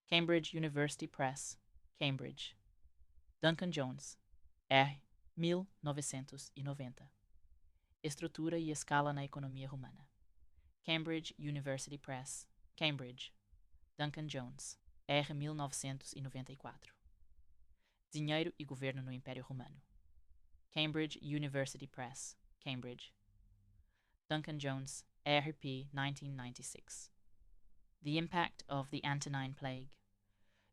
Cambridge University Press, Cambridge. Duncan Jones, R. 1990. Estrutura e escala na economia romana. Cambridge University Press, Cambridge. Duncan Jones, R. 1994. Dinheiro e governo no Império Romano. Cambridge University Press, Cambridge. Duncan Jones, R.P. 1996. The Impact of the Antonine Plague.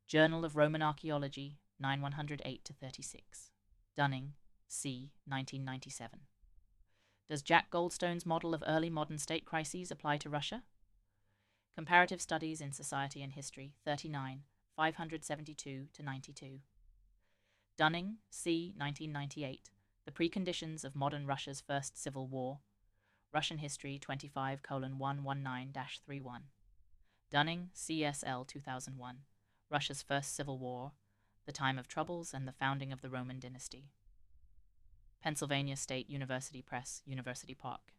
Journal of Roman Archaeology, 9108-36. Dunning, C. 1997. Does Jack Goldstone's model of early modern state crises apply to Russia? Comparative Studies in Society and History, 39, 572-92. Dunning, C. 1998. The Preconditions of Modern Russia's First Civil War. Russian History 25:119-31. Dunning, CSL 2001. Russia's First Civil War, the Time of Troubles and the Founding of the Roman Dynasty. Pennsylvania State University Press, University Park.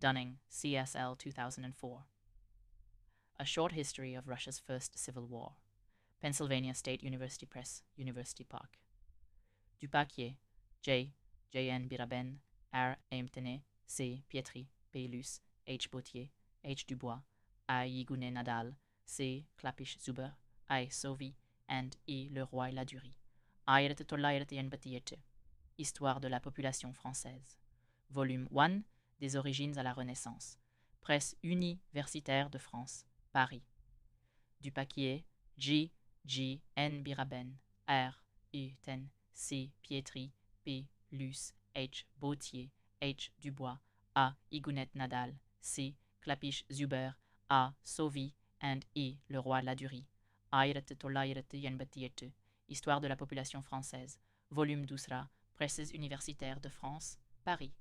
Dunning, CSL 2004. A Short History of Russia's First Civil War. Pennsylvania State University Press, University Park. Dupaquier, J. J.N. Biraben, R. Aimtene, C. Pietri, P. Luce, H. Bautier, H. Dubois, A. Yigounet Nadal, C. Klapisch Zuber, I. Sauvy, and E. Leroy Ladurie. 1988. Histoire de la population française. Volume 1, Des origines à la Renaissance. Presse universitaire de France, Paris. Dupaquier, J. J. N. Biraben, R. U. Ten, C. Pietri, P. Luce, H. Bautier, H. Dubois, A. Yigounet Nadal, C. Klapisch Zuber, A. Sauvy, and E. Leroy Ladurie. 1988. Histoire de la population française. Volume 12, Presses universitaires de France, Paris.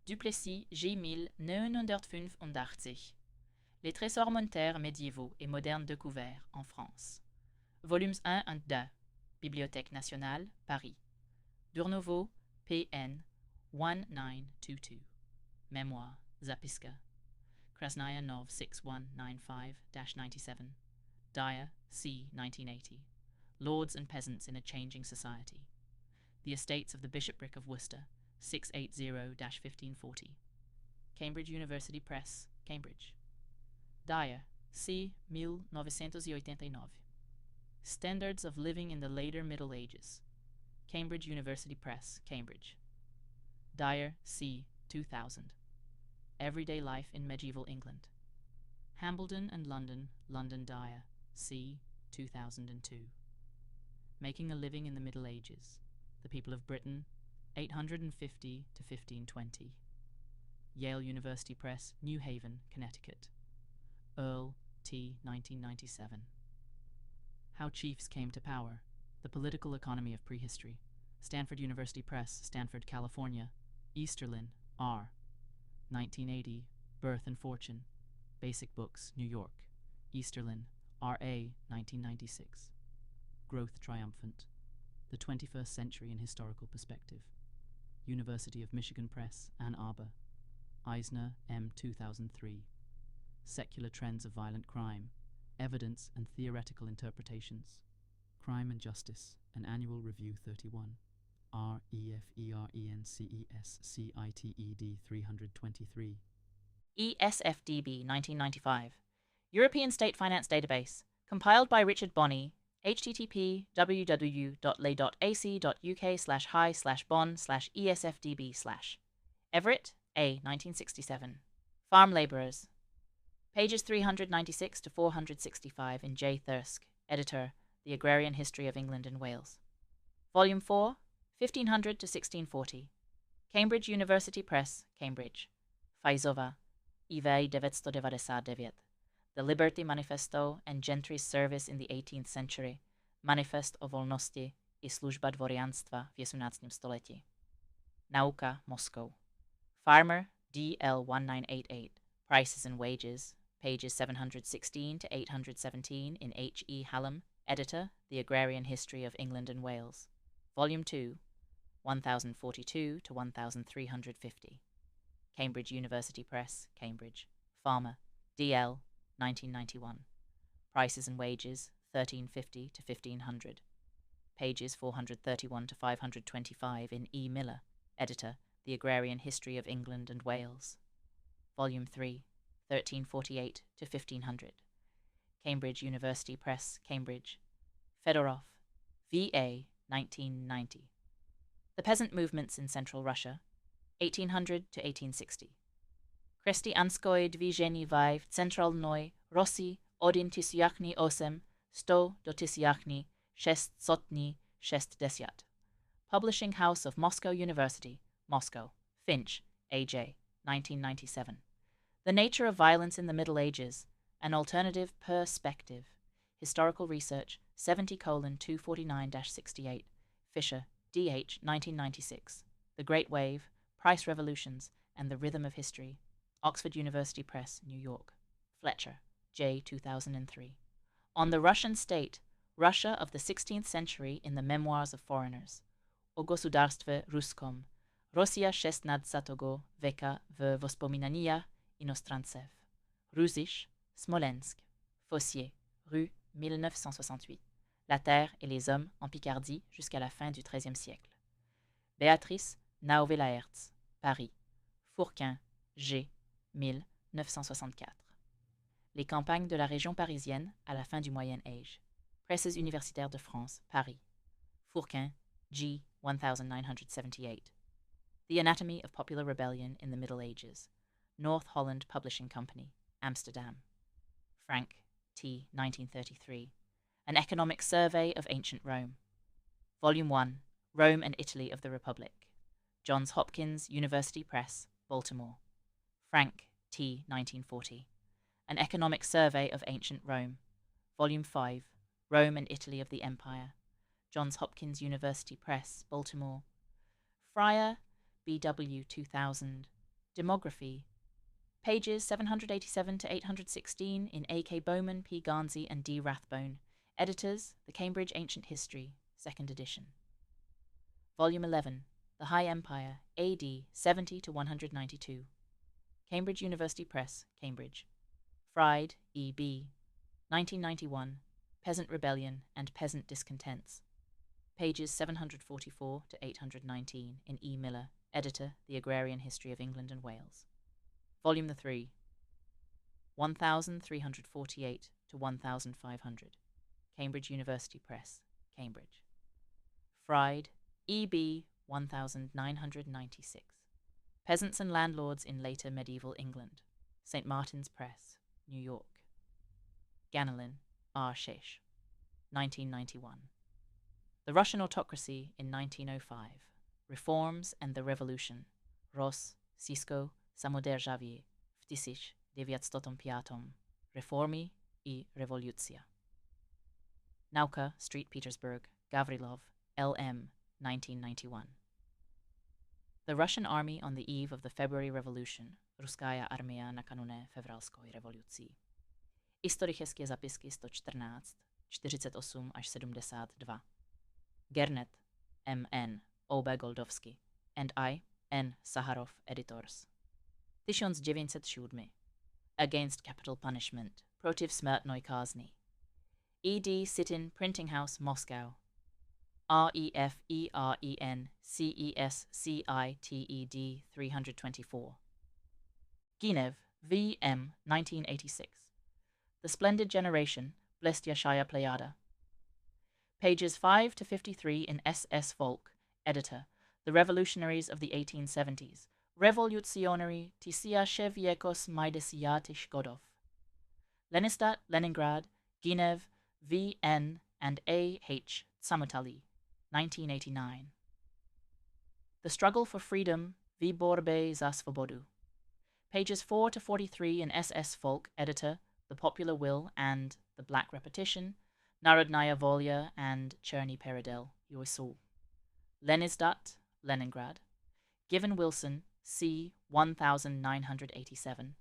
Duplessis, J. 1985. Les trésors monétaires médiévaux et modernes découverts en France. Volumes 1 et 2. Bibliothèque nationale, Paris. Durnovo, P.N. 1922. Mémoire, Zapiska. Krasnaya Nov 6195-97. Dyer, C. 1980. Lords and Peasants in a Changing Society. The Estates of the Bishopric of Worcester, 680-1540. Cambridge University Press, Cambridge. Dyer, C. 1989. Standards of Living in the Later Middle Ages. Cambridge University Press, Cambridge. Dyer, C. 2000. Everyday Life in Medieval England. Hambledon and London, London Dyer, C. 2002. Making a Living in the Middle Ages. The People of Britain, 850-1520. Yale University Press, New Haven, Connecticut. Earl, T. 1997. How Chiefs Came to Power. The Political Economy of Prehistory. Stanford University Press, Stanford, California. Easterlin, R. 1980. Birth and Fortune. Basic Books, New York. Easterlin, R.A. 1996. Growth Triumphant. The 21st Century in Historical Perspective. University of Michigan Press, Ann Arbor. Eisner, M. 2003. Secular Trends of Violent Crime. Evidence and Theoretical Interpretations. Crime and Justice, an Annual Review 31. REFERENCESCITED 323. ESFDB 1995. European State Finance Database. Compiled by Richard Bonney. http www.lay.ac.uk/hi/bon/esfdb/. Everett, A. 1967. Farm Labourers. Pages 396 to 465 in J. Thirsk, editor, The Agrarian History of England and Wales. Volume 4, 1500 to 1640. Cambridge University Press, Cambridge. Fajzova, Ivej 999. The Liberty Manifesto and Gentry's Service in the 18th Century. Manifest o volnosti i služba dvorjanstva v 18. století. Nauka, Moscow. Farmer, DL 1988. Prices and Wages. Pages 716 to 817 in H. E. Hallam, editor, The Agrarian History of England and Wales. Volume 2, 1042 to 1350. Cambridge University Press, Cambridge. Farmer, DL 1991. Prices and Wages, 1350 to 1500. pages 431 to 525 in E. Miller, editor, The Agrarian History of England and Wales. Volume 3, 1348 to 1500. Cambridge University Press, Cambridge. Fedorov, V.A., 1990. The Peasant Movements in Central Russia, 1800 to 1860. Chrześcijańskie dviżenie w Centralnej Rosji od 1800 do 1660. Publishing House of Moscow University, Moscow. Finch, A.J., 1997. The Nature of Violence in the Middle Ages, An Alternative Perspective. Historical Research, 70:249-68. Fisher, D.H., 1996. The Great Wave, Price Revolutions, and the Rhythm of History. Oxford University Press, New York. Fletcher, J. 2003. On the Russian State, Russia of the 16th Century in the Memoirs of Foreigners. O Gosударстве Ruskom. Rosja XVI weka w Wspomnieniach Inostranców. Ruzisz, Smolensk. Fossier, rue 1968. La Terre et les Hommes en Picardie jusqu'à la fin du XIIIe siècle. Béatrice Nauvelaerts, Paris. Fourquin, G. 1964. Les campagnes de la région parisienne à la fin du Moyen Âge. Presses universitaires de France, Paris. Fourquin, G. 1978. The Anatomy of Popular Rebellion in the Middle Ages. North Holland Publishing Company, Amsterdam. Frank, T. 1933. An Economic Survey of Ancient Rome. Volume 1, Rome and Italy of the Republic. Johns Hopkins University Press, Baltimore. Frank, T. 1940. An Economic Survey of Ancient Rome. Volume 5, Rome and Italy of the Empire. Johns Hopkins University Press, Baltimore. Fryer, B.W. 2000. Demography. Pages 787 to 816 in A.K. Bowman, P. Garnsey, and D. Rathbone. Editors, The Cambridge Ancient History, 2nd edition. Volume 11, The High Empire, A.D. 70 to 192. Cambridge University Press, Cambridge. Fried, E.B. 1991, Peasant Rebellion and Peasant Discontents. Pages 744 to 819 in E. Miller, editor, The Agrarian History of England and Wales. Volume 3, 1348 to 1500. Cambridge University Press, Cambridge. Fried, E.B. 1996. Peasants and Landlords in Later Medieval England. St. Martin's Press, New York. Ganelin, R. Shesh. 1991. The Russian Autocracy in 1905. Reforms and the Revolution. Ross, Sisko, Samodержавие в 1905. Reformy I Rewolucja. Nauka, Street, Petersburg, Gavrilov, L.M., 1991. The Russian Army on the Eve of the February Revolution. Ruskaya Armia na kanune Fevralskoj revolucji. Historické zapisky 114, 48 až 72. Gernet, M.N., O.B. Goldowski, and I, N. Saharov, editors. 1907. Against Capital Punishment, Protiv Smrtnoj Kazni. E.D. Sitin Printing House, Moscow. REFEREN CESCITED 324. Ginev, V.M. 1986. The Splendid Generation, Blestya Pleiada. Pages 5 to 53 in S.S. Volk, editor, The Revolutionaries of the 1870s, Revolutionary Tisia Sheviekos Maidesiatish Godov. Leninstadt, Leningrad, Ginev, V.N. and A.H. Tsamutali, 1989. The Struggle for Freedom, V. Borbe za Svobodu. Pages 4 to 43 in S.S. Volk, editor, The Popular Will and The Black Repetition, Narodnaya Volya and Cherny Peredel, USU. Leninstadt, Leningrad. Given Wilson, c. 1987.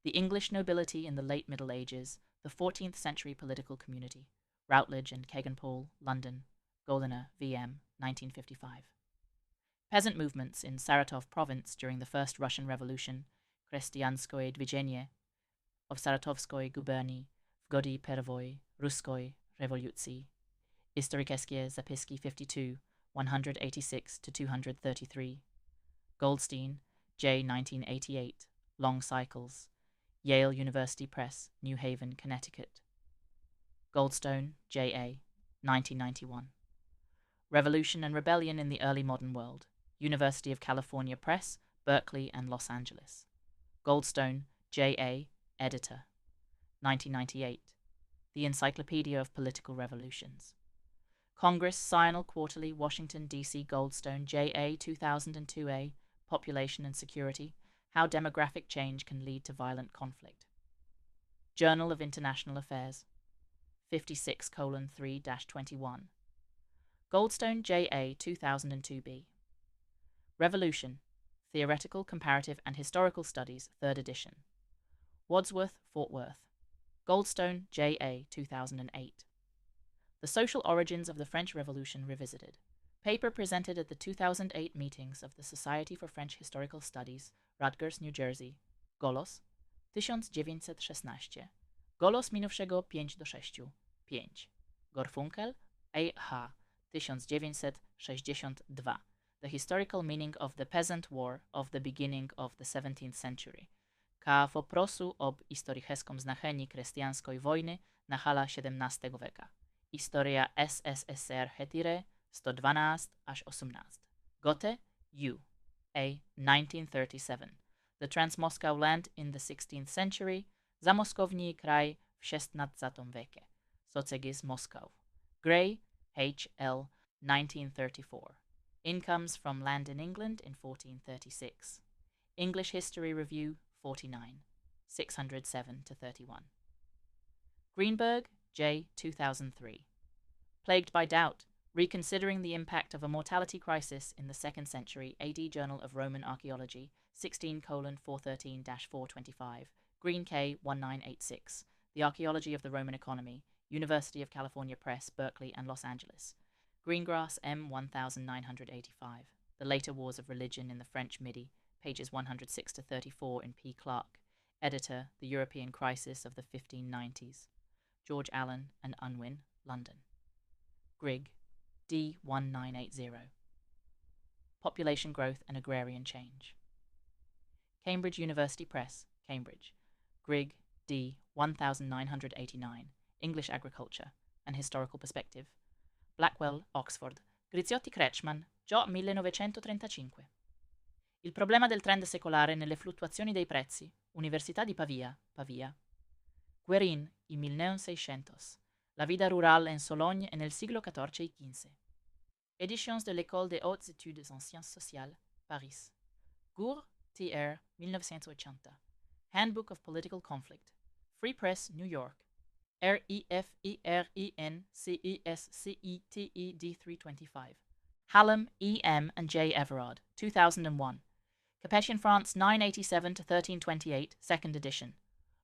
The English Nobility in the Late Middle Ages, the 14th Century Political Community. Routledge and Keganpaul, London. Goliner, V.M., 1955. Peasant movements in Saratov province during the First Russian Revolution, Chrześcijańskie dviżenie of Saratovskoy guberni v gody Pervoi Ruskoj revolucji. Historiskie Zapiski 52, 186 to 233. Goldstein, J. 1988, Long Cycles. Yale University Press, New Haven, Connecticut. Goldstone, J. A. 1991. Revolution and Rebellion in the Early Modern World. University of California Press, Berkeley and Los Angeles. Goldstone, J. A., Editor. 1998. The Encyclopedia of Political Revolutions. Congress, Scienal Quarterly, Washington, D.C. Goldstone, J. A. 2002a, Population and Security, How Demographic Change Can Lead to Violent Conflict. Journal of International Affairs, 56:3-21. Goldstone, J. A. 2002b. Revolution, Theoretical, Comparative, and Historical Studies, 3rd edition. Wadsworth, Fort Worth. Goldstone, J. A. 2008. The Social Origins of the French Revolution Revisited. Paper presented at the 2008 meetings of the Society for French Historical Studies, Rutgers, New Jersey. Golos, 1916. Golos minówszego 5-6. 5. Gorfunkel, A. H. 1962. The Historical Meaning of the Peasant War of the Beginning of the 17th Century. Ka poprosu ob historicheskom znacheni chrestianskoj wojny na hala 17 weka. Historia SSSR hetire 112 až 18. Goethe, U. A. 1937. The Trans-Moscow Land in the 16th Century. Zamoskovní kraj v 16. weke. Socegis Moscow. Gray, H. L. 1934. Incomes from Land in England in 1436. English History Review 49, 607-31. Greenberg, J. 2003. Plagued by Doubt, Reconsidering the Impact of a Mortality Crisis in the 2nd Century, AD Journal of Roman Archaeology, 16:413-425, Green K. 1986, The Archaeology of the Roman Economy, University of California Press, Berkeley and Los Angeles. Greengrass, M. 1985, The Later Wars of Religion in the French Midi, pages 106-34 in P. Clark. Editor, The European Crisis of the 1590s. George Allen and Unwin, London. Grigg, D. 1980. Population Growth and Agrarian Change. Cambridge University Press, Cambridge. Grigg, D. 1989. English Agriculture, An Historical Perspective. Blackwell, Oxford. Griziotti Kretschmann, Gio 1935. Il problema del trend secolare nelle fluttuazioni dei prezzi. Università di Pavia, Pavia. Guerin, i 1900. La vida rurale en Sologne e nel siglo XIV e XV. Editions de l'École des Hautes Études en Sciences Sociales, Paris. Gour, T.R. 1980. Handbook of Political Conflict. Free Press, New York. REFERENCESCETED 325. Hallam, E. M. and J. Everard, 2001. Capetian, France, 987-1328, 2nd edition.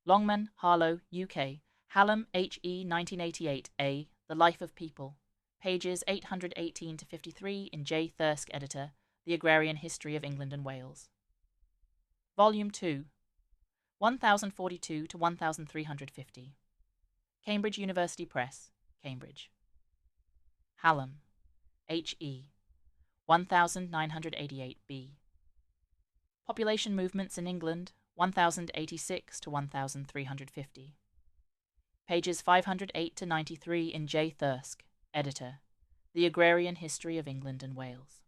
Longman, Harlow, UK. Hallam, H. E. 1988, A. The Life of People. Pages 818-53 in J. Thirsk, editor, The Agrarian History of England and Wales. Volume 2, 1042-1350. Cambridge University Press, Cambridge. Hallam, H. E. 1988b. Population Movements in England, 1086-1350. Pages 508-93 in J. Thirsk, editor, The Agrarian History of England and Wales.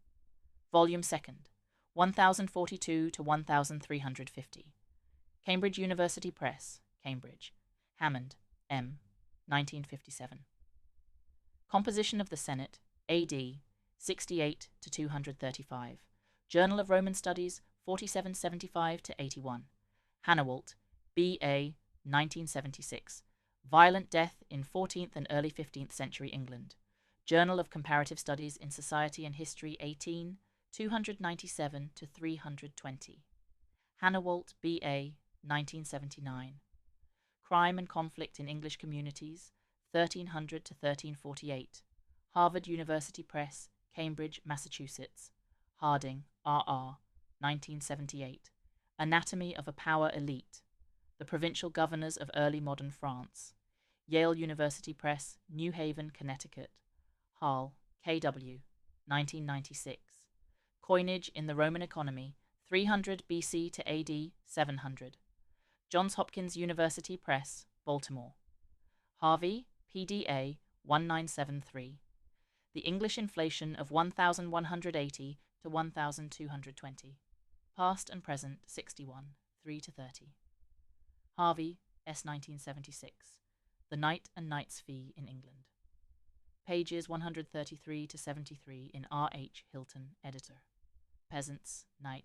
Volume 2nd, 1042-1350. Cambridge University Press, Cambridge. Hammond, M. 1957. Composition of the Senate, A.D. 68-235. Journal of Roman Studies, 4775-81. Hannawalt, B.A. 1976. Violent Death in 14th and early 15th century England. Journal of Comparative Studies in Society and History, 18, 297-320. Hannawalt, B.A. 1979. Crime and Conflict in English Communities, 1300-1348. Harvard University Press, Cambridge, Massachusetts. Harding, R.R., 1978. Anatomy of a Power Elite. The Provincial Governors of Early Modern France. Yale University Press, New Haven, Connecticut. Hall, K.W., 1996. Coinage in the Roman Economy, 300 BC to AD 700. Johns Hopkins University Press, Baltimore. Harvey, PDA 1973. The English Inflation of 1180 to 1220. Past and Present 61, 3 to 30. Harvey, S. 1976. The Knight and Knight's Fee in England. Pages 133 to 73 in R. H. Hilton, editor. Peasants, Knights,